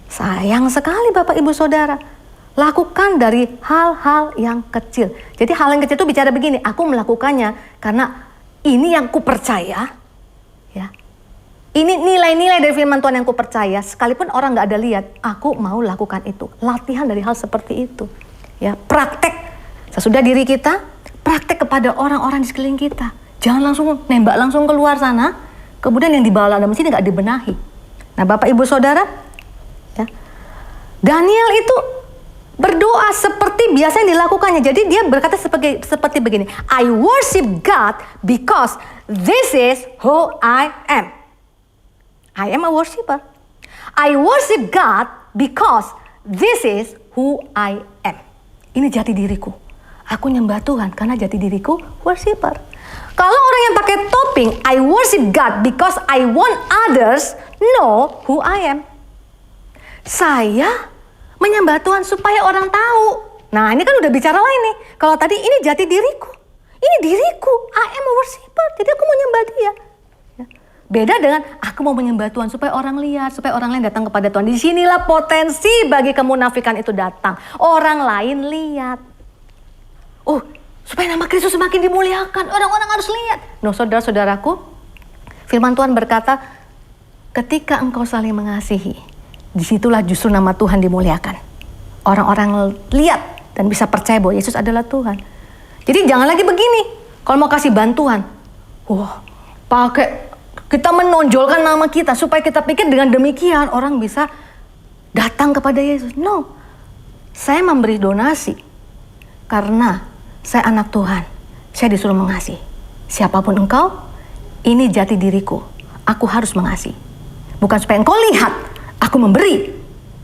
S4: sayang sekali Bapak Ibu Saudara. Lakukan dari hal-hal yang kecil. Jadi hal yang kecil itu bicara begini, aku melakukannya karena ini yang ku percaya. Ya. Ini nilai-nilai dari firman Tuhan yang ku percaya. Sekalipun orang gak ada lihat, aku mau lakukan itu. Latihan dari hal seperti itu. Ya, praktek sesudah diri kita, praktek kepada orang-orang di sekeliling kita. Jangan langsung nembak langsung keluar sana, kemudian yang dibawa dalam sini gak dibenahi. Nah Bapak Ibu Saudara, ya, Daniel itu berdoa seperti biasa yang dilakukannya. Jadi dia berkata seperti begini, I worship God because this is who I am. I am a worshiper. I worship God because this is who I am. Ini jati diriku. Aku nyembah Tuhan karena jati diriku worshiper. Kalau orang yang pakai topping, I worship God because I want others know who I am. Saya menyembah Tuhan supaya orang tahu. Nah ini kan udah bicara lain nih. Kalau tadi ini jati diriku. Ini diriku. I am a worshiper. Jadi aku mau nyembah dia. Ya. Beda dengan aku mau menyembah Tuhan supaya orang lihat. Supaya orang lain datang kepada Tuhan. Disinilah potensi bagi kemunafikan itu datang. Orang lain lihat. Oh supaya nama Kristus semakin dimuliakan. Orang-orang harus lihat. No saudara-saudaraku. Firman Tuhan berkata. Ketika engkau saling mengasihi. Disitulah justru nama Tuhan dimuliakan. Orang-orang lihat dan bisa percaya bahwa Yesus adalah Tuhan. Jadi jangan lagi begini. Kalau mau kasih bantuan, pakai kita menonjolkan nama kita supaya kita pikir dengan demikian orang bisa datang kepada Yesus. No, Saya memberi donasi karena saya anak Tuhan. Saya disuruh mengasihi. Siapapun engkau, ini jati diriku. Aku harus mengasihi. Bukan supaya engkau lihat aku memberi.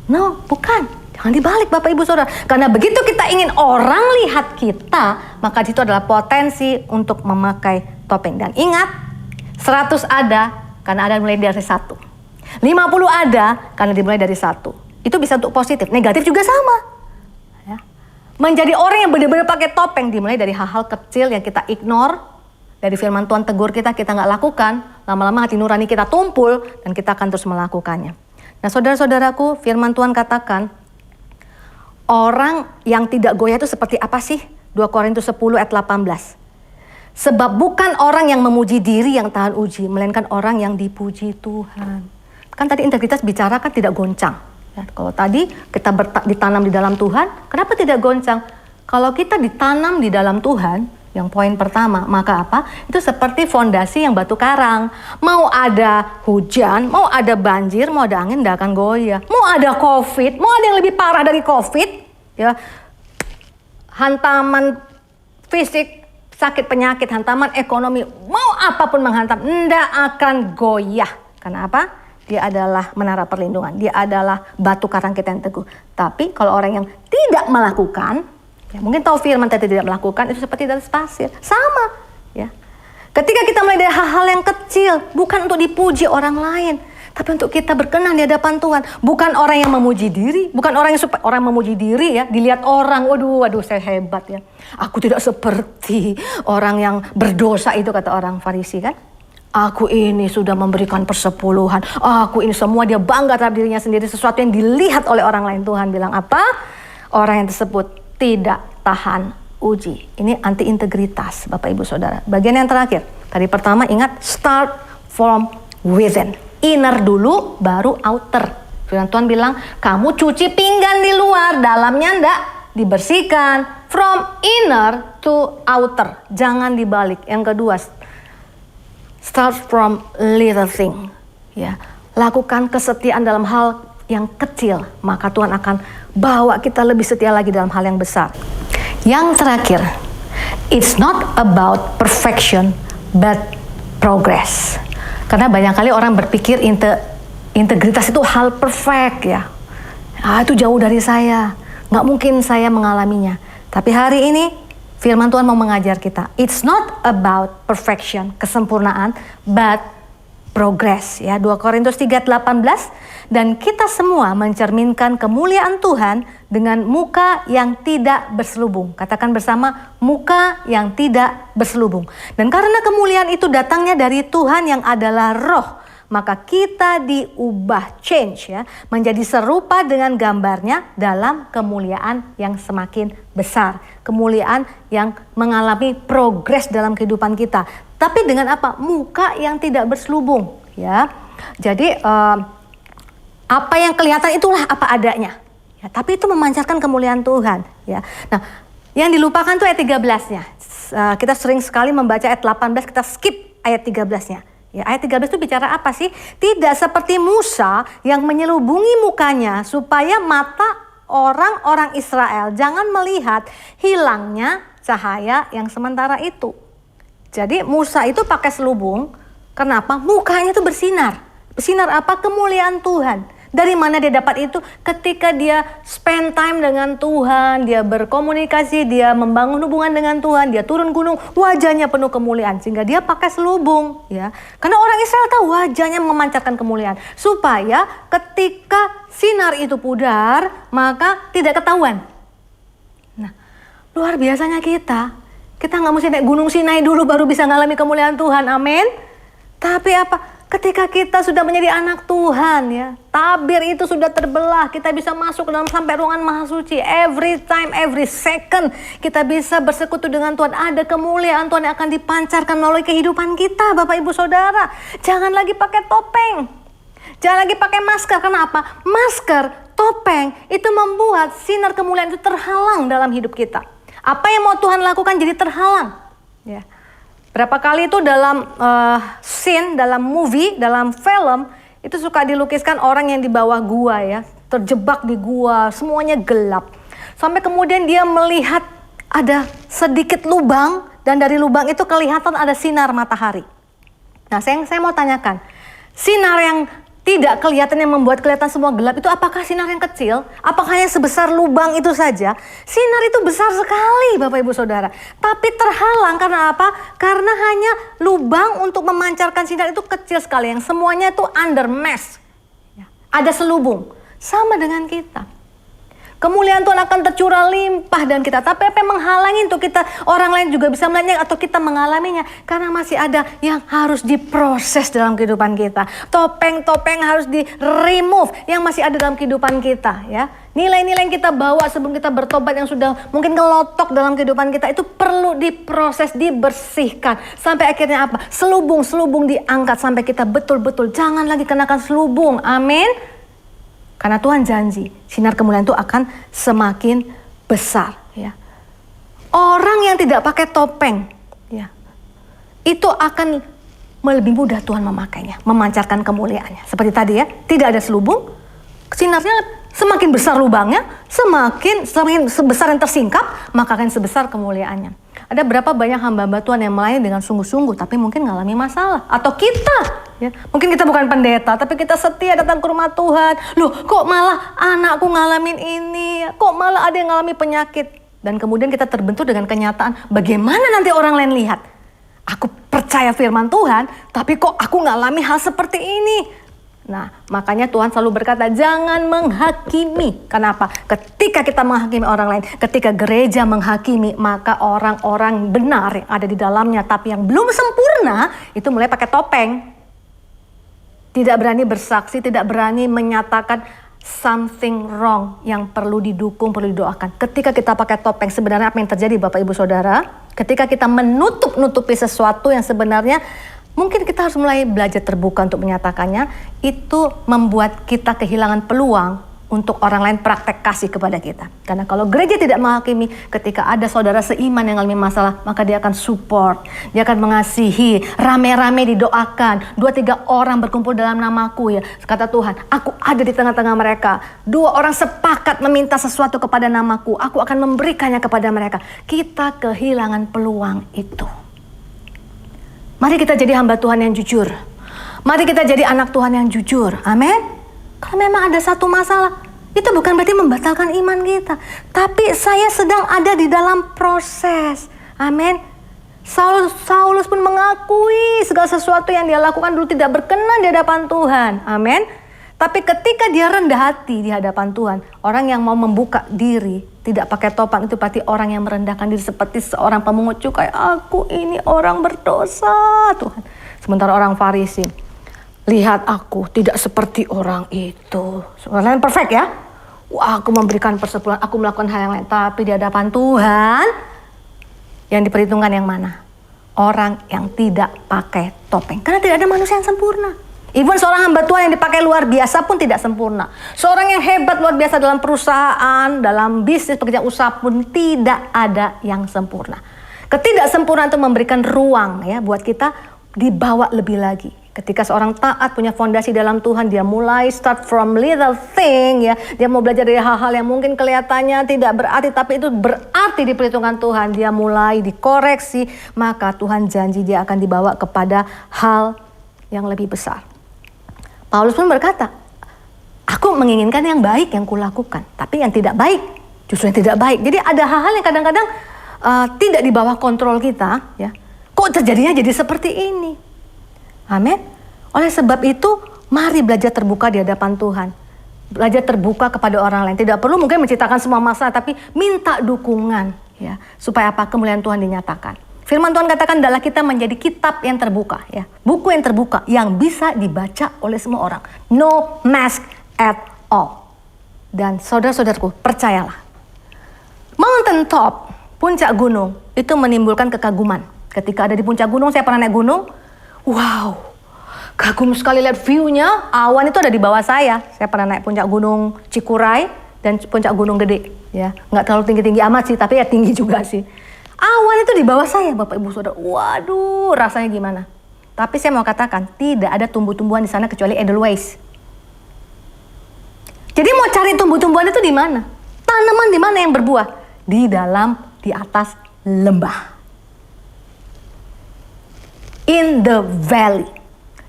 S4: No, bukan. Jangan dibalik Bapak Ibu Saudara. Karena begitu kita ingin orang lihat kita, maka itu adalah potensi untuk memakai topeng. Dan ingat, 100 ada karena ada mulai dari 1. 50 ada karena dimulai dari 1. Itu bisa untuk positif, negatif juga sama. Ya. Menjadi orang yang benar-benar pakai topeng dimulai dari hal-hal kecil yang kita ignore. Dari firman Tuhan tegur kita nggak lakukan. Lama-lama hati nurani kita tumpul dan kita akan terus melakukannya. Nah saudara-saudaraku, firman Tuhan katakan, orang yang tidak goyah itu seperti apa sih? 2 Korintus 10 ayat 18. Sebab bukan orang yang memuji diri yang tahan uji, melainkan orang yang dipuji Tuhan. Kan tadi integritas bicara kan tidak goncang. Ya, kalau tadi kita ditanam di dalam Tuhan, kenapa tidak goncang? Kalau kita ditanam di dalam Tuhan, yang poin pertama, maka apa? Itu seperti fondasi yang batu karang. Mau ada hujan, mau ada banjir, mau ada angin, tidak akan goyah. Mau ada COVID, mau ada yang lebih parah dari COVID, ya, hantaman fisik, sakit penyakit, hantaman ekonomi, mau apapun menghantam, tidak akan goyah. Karena apa? Dia adalah menara perlindungan. Dia adalah batu karang kita yang teguh. Tapi kalau orang yang tidak melakukan, ya, mungkin tahu firman tapi tidak melakukan, itu seperti dari pasir. Sama. Ya. Ketika kita mulai dari hal-hal yang kecil, bukan untuk dipuji orang lain, tapi untuk kita berkenan di hadapan Tuhan. Bukan orang yang memuji diri, bukan orang yang orang memuji diri ya, dilihat orang, waduh saya hebat ya. Aku tidak seperti orang yang berdosa itu, kata orang Farisi kan. Aku ini sudah memberikan persepuluhan. Aku ini semua, dia bangga terhadap dirinya sendiri. Sesuatu yang dilihat oleh orang lain. Tuhan bilang apa? Orang yang tersebut tidak tahan uji. Ini anti integritas Bapak Ibu Saudara. Bagian yang terakhir. Tadi pertama ingat, start from within. Inner dulu baru outer. Firman Tuhan bilang, kamu cuci pinggan di luar, dalamnya enggak dibersihkan. From inner to outer. Jangan dibalik. Yang kedua, start from little thing. Ya, lakukan kesetiaan dalam hal yang kecil, maka Tuhan akan bawa kita lebih setia lagi dalam hal yang besar. Yang terakhir, it's not about perfection but progress. Karena banyak kali orang berpikir integritas itu hal perfect ya. Itu jauh dari saya, nggak mungkin saya mengalaminya. Tapi hari ini firman Tuhan mau mengajar kita. It's not about perfection, kesempurnaan, but progress. Ya, 2 Korintus 3:18. Dan kita semua mencerminkan kemuliaan Tuhan dengan muka yang tidak berselubung. Katakan bersama, muka yang tidak berselubung. Dan karena kemuliaan itu datangnya dari Tuhan yang adalah roh, maka kita diubah, change ya, menjadi serupa dengan gambarnya dalam kemuliaan yang semakin besar. Kemuliaan yang mengalami progres dalam kehidupan kita. Tapi dengan apa? Muka yang tidak berselubung ya. Jadi apa yang kelihatan itulah apa adanya. Ya, tapi itu memancarkan kemuliaan Tuhan ya. Nah, yang dilupakan tuh ayat 13-nya. Kita sering sekali membaca ayat 18, kita skip ayat 13-nya. Ya, ayat 13 itu bicara apa sih? Tidak seperti Musa yang menyelubungi mukanya supaya mata orang-orang Israel jangan melihat hilangnya cahaya yang sementara itu. Jadi Musa itu pakai selubung, kenapa? Mukanya itu bersinar. Bersinar apa? Kemuliaan Tuhan. Dari mana dia dapat itu? Ketika dia spend time dengan Tuhan, dia berkomunikasi, dia membangun hubungan dengan Tuhan, dia turun gunung, wajahnya penuh kemuliaan. Sehingga dia pakai selubung. Ya. Karena orang Israel tahu wajahnya memancarkan kemuliaan. Supaya ketika sinar itu pudar, maka tidak ketahuan. Nah, luar biasanya kita. Kita nggak mesti naik gunung Sinai dulu baru bisa ngalami kemuliaan Tuhan. Amin. Tapi apa? Ketika kita sudah menjadi anak Tuhan ya, tabir itu sudah terbelah, kita bisa masuk ke dalam sampai ruangan maha suci. Every time, every second kita bisa bersekutu dengan Tuhan. Ada kemuliaan Tuhan yang akan dipancarkan melalui kehidupan kita, Bapak Ibu Saudara. Jangan lagi pakai topeng, jangan lagi pakai masker. Kenapa? Masker, topeng itu membuat sinar kemuliaan itu terhalang dalam hidup kita. Apa yang mau Tuhan lakukan jadi terhalang. Ya. Berapa kali itu dalam scene, dalam movie, dalam film, itu suka dilukiskan orang yang di bawah gua ya, terjebak di gua, semuanya gelap. Sampai kemudian dia melihat ada sedikit lubang dan dari lubang itu kelihatan ada sinar matahari. Nah, saya mau tanyakan, sinar yang tidak kelihatan yang membuat kelihatan semua gelap itu apakah sinar yang kecil? Apakah hanya sebesar lubang itu saja? Sinar itu besar sekali Bapak Ibu Saudara. Tapi terhalang karena apa? Karena hanya lubang untuk memancarkan sinar itu kecil sekali. Yang semuanya itu under mesh. Ada selubung. Sama dengan kita. Kemuliaan Tuhan akan tercurah limpah dan kita. Tapi apa yang menghalangi untuk kita, orang lain juga bisa melihatnya atau kita mengalaminya. Karena masih ada yang harus diproses dalam kehidupan kita. Topeng-topeng harus di-remove yang masih ada dalam kehidupan kita. Ya. Nilai-nilai yang kita bawa sebelum kita bertobat yang sudah mungkin ngelotok dalam kehidupan kita. Itu perlu diproses, dibersihkan. Sampai akhirnya apa? Selubung-selubung diangkat sampai kita betul-betul jangan lagi kenakan selubung. Amin. Karena Tuhan janji, sinar kemuliaan itu akan semakin besar. Ya. Orang yang tidak pakai topeng, ya, itu akan lebih mudah Tuhan memakainya, memancarkan kemuliaannya. Seperti tadi ya, tidak ada selubung, sinarnya semakin besar lubangnya, semakin sebesar yang tersingkap, maka akan sebesar kemuliaannya. Ada berapa banyak hamba-hamba Tuhan yang melayani dengan sungguh-sungguh, tapi mungkin ngalami masalah. Atau kita, ya, mungkin kita bukan pendeta, tapi kita setia datang ke rumah Tuhan. Loh, kok malah anakku ngalamin ini? Kok malah ada yang ngalami penyakit? Dan kemudian kita terbentur dengan kenyataan, bagaimana nanti orang lain lihat? Aku percaya firman Tuhan, tapi kok aku ngalami hal seperti ini? Nah, makanya Tuhan selalu berkata, jangan menghakimi. Kenapa? Ketika kita menghakimi orang lain, ketika gereja menghakimi, maka orang-orang benar yang ada di dalamnya, tapi yang belum sempurna, itu mulai pakai topeng. Tidak berani bersaksi, tidak berani menyatakan something wrong yang perlu didukung, perlu didoakan. Ketika kita pakai topeng, sebenarnya apa yang terjadi Bapak Ibu Saudara? Ketika kita menutup-nutupi sesuatu yang sebenarnya mungkin kita harus mulai belajar terbuka untuk menyatakannya, itu membuat kita kehilangan peluang untuk orang lain praktek kasih kepada kita. Karena kalau gereja tidak menghakimi, ketika ada saudara seiman yang mengalami masalah, maka dia akan support, dia akan mengasihi, rame-rame didoakan. 2-3 orang berkumpul dalam namaku, ya. Kata Tuhan, aku ada di tengah-tengah mereka. 2 orang sepakat meminta sesuatu kepada namaku, aku akan memberikannya kepada mereka. Kita kehilangan peluang itu. Mari kita jadi hamba Tuhan yang jujur. Mari kita jadi anak Tuhan yang jujur. Amin. Kalau memang ada satu masalah, itu bukan berarti membatalkan iman kita. Tapi saya sedang ada di dalam proses. Amin. Saulus pun mengakui segala sesuatu yang dia lakukan dulu tidak berkenan di hadapan Tuhan. Amin. Tapi ketika dia rendah hati di hadapan Tuhan, orang yang mau membuka diri, tidak pakai topeng, itu berarti orang yang merendahkan diri seperti seorang pemungut cukai. Aku ini orang berdosa, Tuhan. Sementara orang Farisi, lihat aku tidak seperti orang itu. Orang lain perfect ya. Wah, aku memberikan persepuluhan, aku melakukan hal yang lain. Tapi di hadapan Tuhan, yang diperhitungkan yang mana? Orang yang tidak pakai topeng. Karena tidak ada manusia yang sempurna. Even seorang hamba Tuhan yang dipakai luar biasa pun tidak sempurna. Seorang yang hebat luar biasa dalam perusahaan, dalam bisnis, pekerjaan usaha pun tidak ada yang sempurna. Ketidaksempurnaan itu memberikan ruang ya buat kita dibawa lebih lagi. Ketika seorang taat punya fondasi dalam Tuhan, dia mulai start from little thing ya. Dia mau belajar dari hal-hal yang mungkin kelihatannya tidak berarti, tapi itu berarti di perhitungan Tuhan. Dia mulai dikoreksi, maka Tuhan janji dia akan dibawa kepada hal yang lebih besar. Paulus pun berkata, aku menginginkan yang baik yang kulakukan, tapi yang tidak baik justru yang tidak baik. Jadi ada hal-hal yang kadang-kadang tidak di bawah kontrol kita ya. Kok terjadinya jadi seperti ini? Amin. Oleh sebab itu, mari belajar terbuka di hadapan Tuhan. Belajar terbuka kepada orang lain. Tidak perlu mungkin menceritakan semua masalah, tapi minta dukungan ya, supaya apa? Kemuliaan Tuhan dinyatakan. Firman Tuhan katakan adalah kita menjadi kitab yang terbuka ya. Buku yang terbuka yang bisa dibaca oleh semua orang. No mask at all. Dan saudara-saudaraku, percayalah. Mountain top, puncak gunung, itu menimbulkan kekaguman. Ketika ada di puncak gunung, saya pernah naik gunung. Wow, kagum sekali lihat view-nya. Awan itu ada di bawah saya. Saya pernah naik puncak gunung Cikuray dan puncak gunung Gede. Ya, nggak terlalu tinggi-tinggi amat sih, tapi ya tinggi juga sih. Awan itu di bawah saya, Bapak Ibu Saudara. Waduh, rasanya gimana? Tapi saya mau katakan, tidak ada tumbuh-tumbuhan di sana kecuali Edelweiss. Jadi mau cari tumbuh-tumbuhan itu di mana? Tanaman di mana yang berbuah? Di atas lembah. In the valley.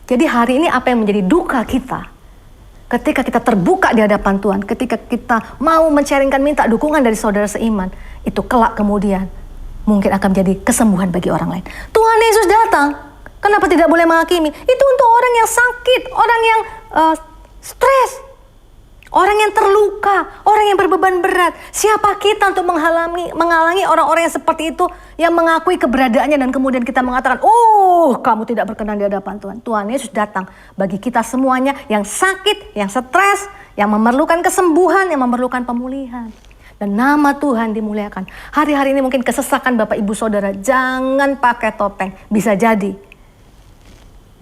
S4: Jadi hari ini apa yang menjadi duka kita? Ketika kita terbuka di hadapan Tuhan, ketika kita mau men-sharingkan, minta dukungan dari saudara seiman, itu kelak kemudian mungkin akan menjadi kesembuhan bagi orang lain. Tuhan Yesus datang, kenapa tidak boleh menghakimi? Itu untuk orang yang sakit, orang yang stres, orang yang terluka, orang yang berbeban berat. Siapa kita untuk menghalangi orang-orang yang seperti itu, yang mengakui keberadaannya dan kemudian kita mengatakan, oh kamu tidak berkenan di hadapan Tuhan. Tuhan Yesus datang bagi kita semuanya yang sakit, yang stres, yang memerlukan kesembuhan, yang memerlukan pemulihan. Dan nama Tuhan dimuliakan. Hari-hari ini mungkin kesesakan Bapak Ibu Saudara, jangan pakai topeng. Bisa jadi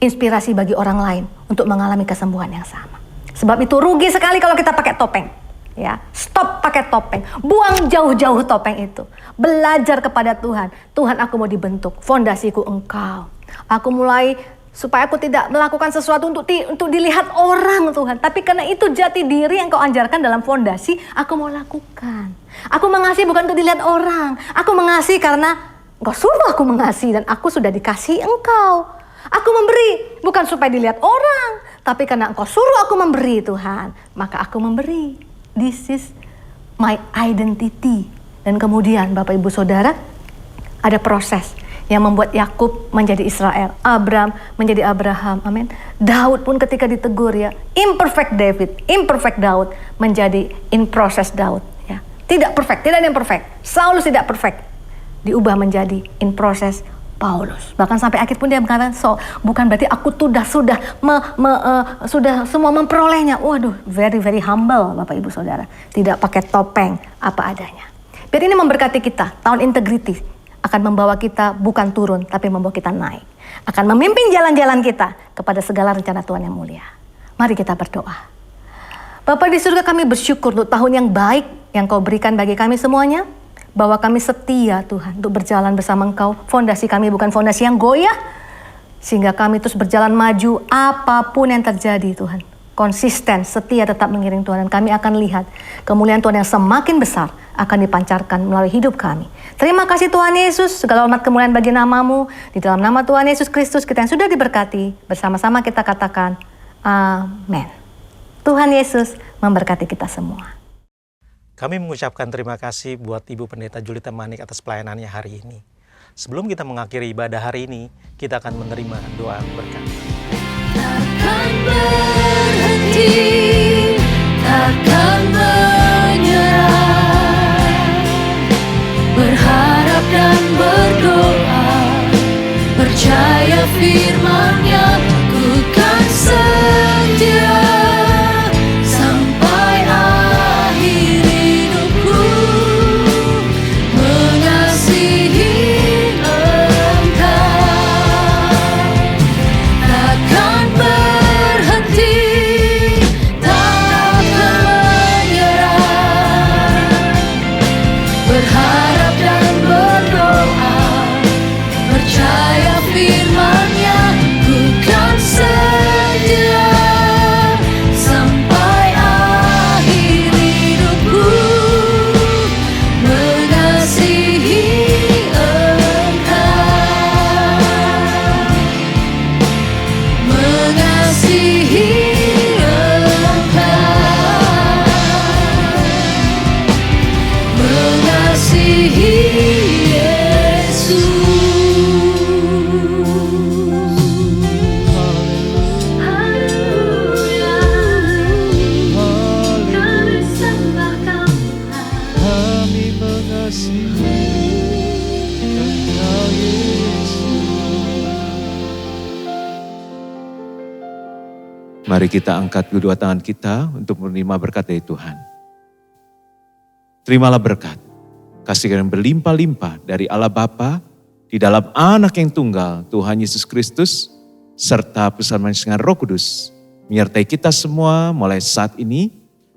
S4: inspirasi bagi orang lain untuk mengalami kesembuhan yang sama. Sebab itu rugi sekali kalau kita pakai topeng. Ya, stop pakai topeng. Buang jauh-jauh topeng itu. Belajar kepada Tuhan. Tuhan, aku mau dibentuk. Fondasiku Engkau. Aku mulai supaya aku tidak melakukan sesuatu untuk dilihat orang, Tuhan. Tapi karena itu jati diri yang Kau ajarkan dalam fondasi, aku mau lakukan. Aku mengasihi bukan untuk dilihat orang. Aku mengasihi karena Engkau suruh aku mengasihi dan aku sudah dikasihi Engkau. Aku memberi bukan supaya dilihat orang, tapi karena Engkau suruh aku memberi, Tuhan, maka aku memberi. This is my identity. Dan kemudian Bapak Ibu Saudara, ada proses yang membuat Yakub menjadi Israel, Abraham menjadi Abraham, amin. Daud pun ketika ditegur, ya, imperfect David, imperfect Daud menjadi in process Daud, ya. Tidak perfect, tidak ada yang perfect. Saulus tidak perfect, diubah menjadi in process Paulus. Bahkan sampai akhir pun dia mengatakan, bukan berarti aku sudah semua memperolehnya. Waduh, very very humble Bapak Ibu Saudara. Tidak pakai topeng, apa adanya. Biar ini memberkati kita, tahun integrity akan membawa kita bukan turun, tapi membawa kita naik. Akan memimpin jalan-jalan kita kepada segala rencana Tuhan yang mulia. Mari kita berdoa. Bapa di surga, kami bersyukur untuk tahun yang baik yang Kau berikan bagi kami semuanya. Bahwa kami setia Tuhan untuk berjalan bersama Engkau. Fondasi kami bukan fondasi yang goyah. Sehingga kami terus berjalan maju apapun yang terjadi Tuhan. Konsisten, setia tetap mengiring Tuhan. Dan kami akan lihat kemuliaan Tuhan yang semakin besar akan dipancarkan melalui hidup kami. Terima kasih Tuhan Yesus, segala hormat kemuliaan bagi nama-Mu. Di dalam nama Tuhan Yesus Kristus kita yang sudah diberkati, bersama-sama kita katakan amin. Tuhan Yesus memberkati kita semua.
S1: Kami mengucapkan terima kasih buat Ibu Pendeta Julita Manik atas pelayanannya hari ini. Sebelum kita mengakhiri ibadah hari ini, kita akan menerima doa berkat.
S3: Takkan berhenti, takkan menyerah, berharap dan berdoa, percaya firman-Nya, ku kan setia sampai akhir hidupku, mengasihi Engkau. Takkan berhenti, takkan menyerah, berharap dan berdoa, percaya firman-Nya, ku kan setia sampai akhir hidupku, mengasihi Engkau, mengasihi Engkau, mengasihi Yesus. Haleluya, kami sembah Kau Tuhan.
S5: Kami mengasihi Engkau Yesus. Mari kita angkat kedua tangan kita untuk menerima berkat dari Tuhan. Terimalah berkat, kasih yang berlimpah-limpah dari Allah Bapa di dalam Anak yang tunggal Tuhan Yesus Kristus serta bersama dengan Roh Kudus menyertai kita semua mulai saat ini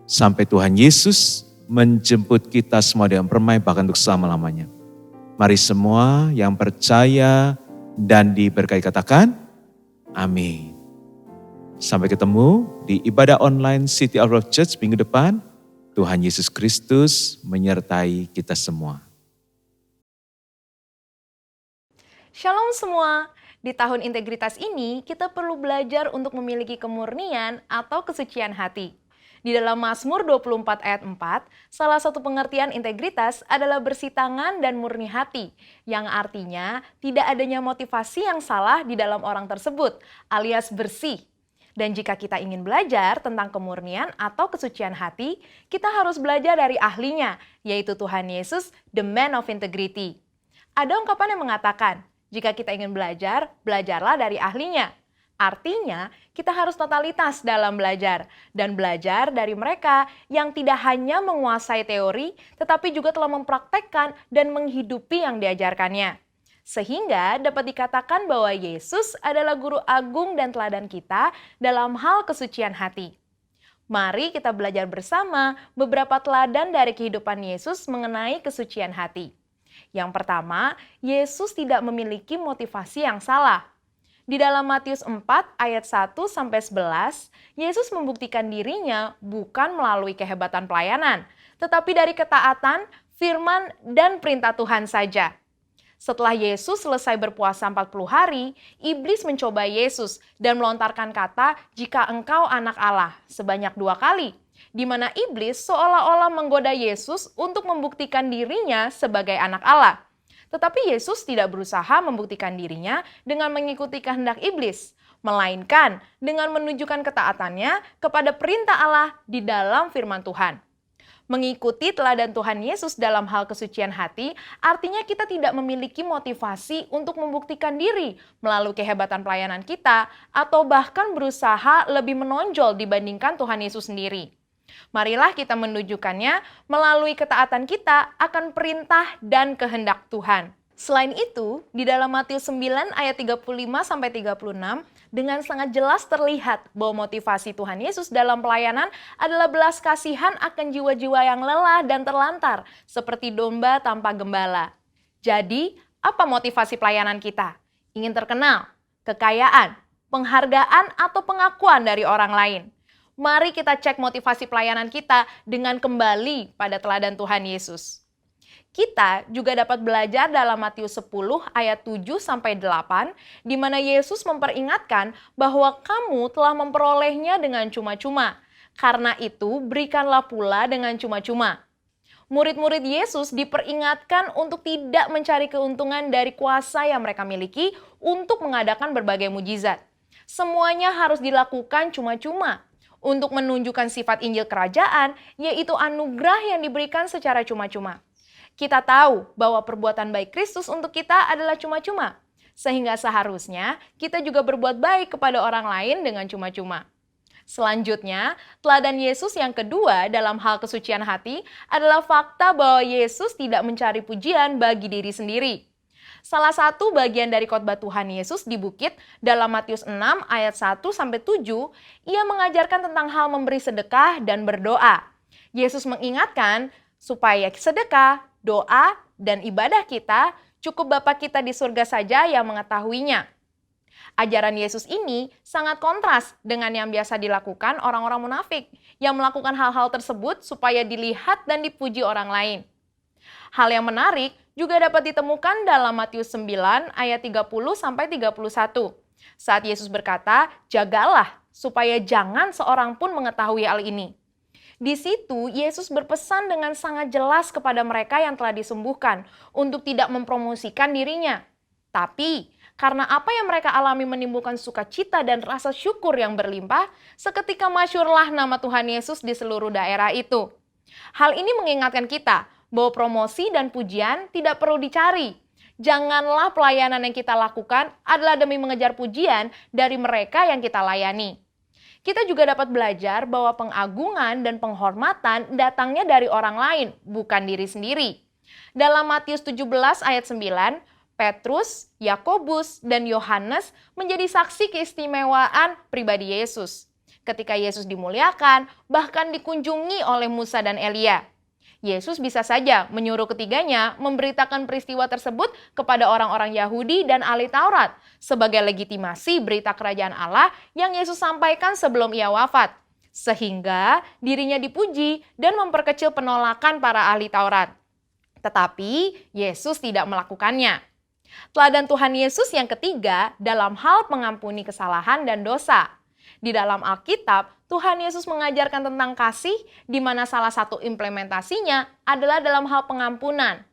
S5: sampai Tuhan Yesus menjemput kita semua dengan permai bahkan untuk selama-lamanya. Mari semua yang percaya dan diberkati katakan amin. Sampai ketemu di ibadah online City of Love Church minggu depan. Tuhan Yesus Kristus menyertai kita semua.
S6: Shalom semua. Di tahun integritas ini, kita perlu belajar untuk memiliki kemurnian atau kesucian hati. Di dalam Mazmur 24 ayat 4, salah satu pengertian integritas adalah bersih tangan dan murni hati, yang artinya tidak adanya motivasi yang salah di dalam orang tersebut, alias bersih. Dan jika kita ingin belajar tentang kemurnian atau kesucian hati, kita harus belajar dari ahlinya, yaitu Tuhan Yesus, the man of integrity. Ada ungkapan yang mengatakan, jika kita ingin belajar, belajarlah dari ahlinya. Artinya, kita harus totalitas dalam belajar dan belajar dari mereka yang tidak hanya menguasai teori, tetapi juga telah mempraktekkan dan menghidupi yang diajarkannya. Sehingga dapat dikatakan bahwa Yesus adalah guru agung dan teladan kita dalam hal kesucian hati. Mari kita belajar bersama beberapa teladan dari kehidupan Yesus mengenai kesucian hati. Yang pertama, Yesus tidak memiliki motivasi yang salah. Di dalam Matius 4 ayat 1-11, Yesus membuktikan dirinya bukan melalui kehebatan pelayanan, tetapi dari ketaatan, firman, dan perintah Tuhan saja. Setelah Yesus selesai berpuasa 40 hari, iblis mencoba Yesus dan melontarkan kata, "Jika engkau anak Allah," sebanyak 2 kali. Di mana iblis seolah-olah menggoda Yesus untuk membuktikan dirinya sebagai anak Allah. Tetapi Yesus tidak berusaha membuktikan dirinya dengan mengikuti kehendak iblis, melainkan dengan menunjukkan ketaatannya kepada perintah Allah di dalam firman Tuhan. Mengikuti teladan Tuhan Yesus dalam hal kesucian hati, artinya kita tidak memiliki motivasi untuk membuktikan diri melalui kehebatan pelayanan kita, atau bahkan berusaha lebih menonjol dibandingkan Tuhan Yesus sendiri. Marilah kita menunjukkannya melalui ketaatan kita akan perintah dan kehendak Tuhan. Selain itu, di dalam Matius 9 ayat 35-36, dengan sangat jelas terlihat bahwa motivasi Tuhan Yesus dalam pelayanan adalah belas kasihan akan jiwa-jiwa yang lelah dan terlantar, seperti domba tanpa gembala. Jadi, apa motivasi pelayanan kita? Ingin terkenal, kekayaan, penghargaan, atau pengakuan dari orang lain? Mari kita cek motivasi pelayanan kita dengan kembali pada teladan Tuhan Yesus. Kita juga dapat belajar dalam Matius 10 ayat 7-8, di mana Yesus memperingatkan bahwa kamu telah memperolehnya dengan cuma-cuma. Karena itu, berikanlah pula dengan cuma-cuma. Murid-murid Yesus diperingatkan untuk tidak mencari keuntungan dari kuasa yang mereka miliki untuk mengadakan berbagai mujizat. Semuanya harus dilakukan cuma-cuma untuk menunjukkan sifat Injil Kerajaan, yaitu anugerah yang diberikan secara cuma-cuma. Kita tahu bahwa perbuatan baik Kristus untuk kita adalah cuma-cuma, sehingga seharusnya kita juga berbuat baik kepada orang lain dengan cuma-cuma. Selanjutnya, teladan Yesus yang kedua dalam hal kesucian hati adalah fakta bahwa Yesus tidak mencari pujian bagi diri sendiri. Salah satu bagian dari khotbah Tuhan Yesus di bukit dalam Matius 6 ayat 1-7, ia mengajarkan tentang hal memberi sedekah dan berdoa. Yesus mengingatkan supaya sedekah, doa, dan ibadah kita cukup Bapa kita di surga saja yang mengetahuinya. Ajaran Yesus ini sangat kontras dengan yang biasa dilakukan orang-orang munafik yang melakukan hal-hal tersebut supaya dilihat dan dipuji orang lain. Hal yang menarik juga dapat ditemukan dalam Matius 9 ayat 30-31. Saat Yesus berkata, "Jagalah supaya jangan seorang pun mengetahui hal ini." Di situ Yesus berpesan dengan sangat jelas kepada mereka yang telah disembuhkan untuk tidak mempromosikan dirinya. Tapi karena apa yang mereka alami menimbulkan sukacita dan rasa syukur yang berlimpah, seketika masyhurlah nama Tuhan Yesus di seluruh daerah itu. Hal ini mengingatkan kita bahwa promosi dan pujian tidak perlu dicari. Janganlah pelayanan yang kita lakukan adalah demi mengejar pujian dari mereka yang kita layani. Kita juga dapat belajar bahwa pengagungan dan penghormatan datangnya dari orang lain, bukan diri sendiri. Dalam Matius 17 ayat 9, Petrus, Yakobus, dan Yohanes menjadi saksi keistimewaan pribadi Yesus. Ketika Yesus dimuliakan, bahkan dikunjungi oleh Musa dan Elia. Yesus bisa saja menyuruh ketiganya memberitakan peristiwa tersebut kepada orang-orang Yahudi dan ahli Taurat sebagai legitimasi berita kerajaan Allah yang Yesus sampaikan sebelum ia wafat. sehingga dirinya dipuji dan memperkecil penolakan para ahli Taurat. Tetapi Yesus tidak melakukannya. Teladan Tuhan Yesus yang ketiga dalam hal mengampuni kesalahan dan dosa. Di dalam Alkitab, Tuhan Yesus mengajarkan tentang kasih, di mana salah satu implementasinya adalah dalam hal pengampunan.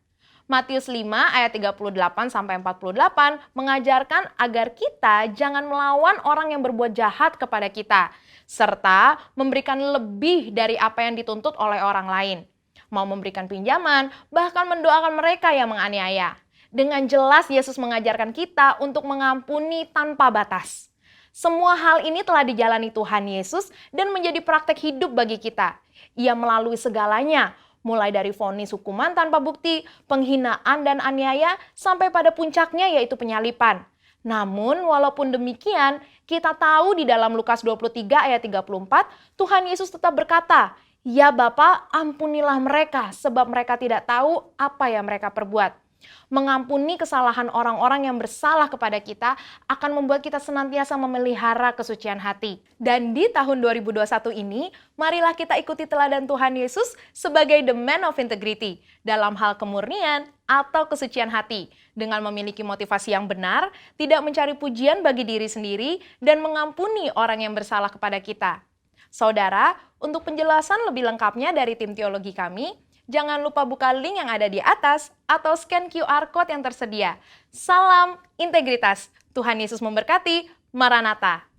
S6: Matius 5 ayat 38-48 mengajarkan agar kita jangan melawan orang yang berbuat jahat kepada kita, serta memberikan lebih dari apa yang dituntut oleh orang lain. Mau memberikan pinjaman, bahkan mendoakan mereka yang menganiaya. Dengan jelas Yesus mengajarkan kita untuk mengampuni tanpa batas. Semua hal ini telah dijalani Tuhan Yesus dan menjadi praktek hidup bagi kita. Ia melalui segalanya, mulai dari vonis hukuman tanpa bukti, penghinaan dan aniaya, sampai pada puncaknya yaitu penyalipan. Namun walaupun demikian, kita tahu di dalam Lukas 23 ayat 34, Tuhan Yesus tetap berkata, "Ya Bapa, ampunilah mereka, sebab mereka tidak tahu apa yang mereka perbuat." Mengampuni kesalahan orang-orang yang bersalah kepada kita akan membuat kita senantiasa memelihara kesucian hati. Dan di tahun 2021 ini, marilah kita ikuti teladan Tuhan Yesus sebagai the man of integrity dalam hal kemurnian atau kesucian hati, dengan memiliki motivasi yang benar, tidak mencari pujian bagi diri sendiri, dan mengampuni orang yang bersalah kepada kita. Saudara, untuk penjelasan lebih lengkapnya dari tim teologi kami, jangan lupa buka link yang ada di atas atau scan QR Code yang tersedia. Salam integritas. Tuhan Yesus memberkati. Maranatha.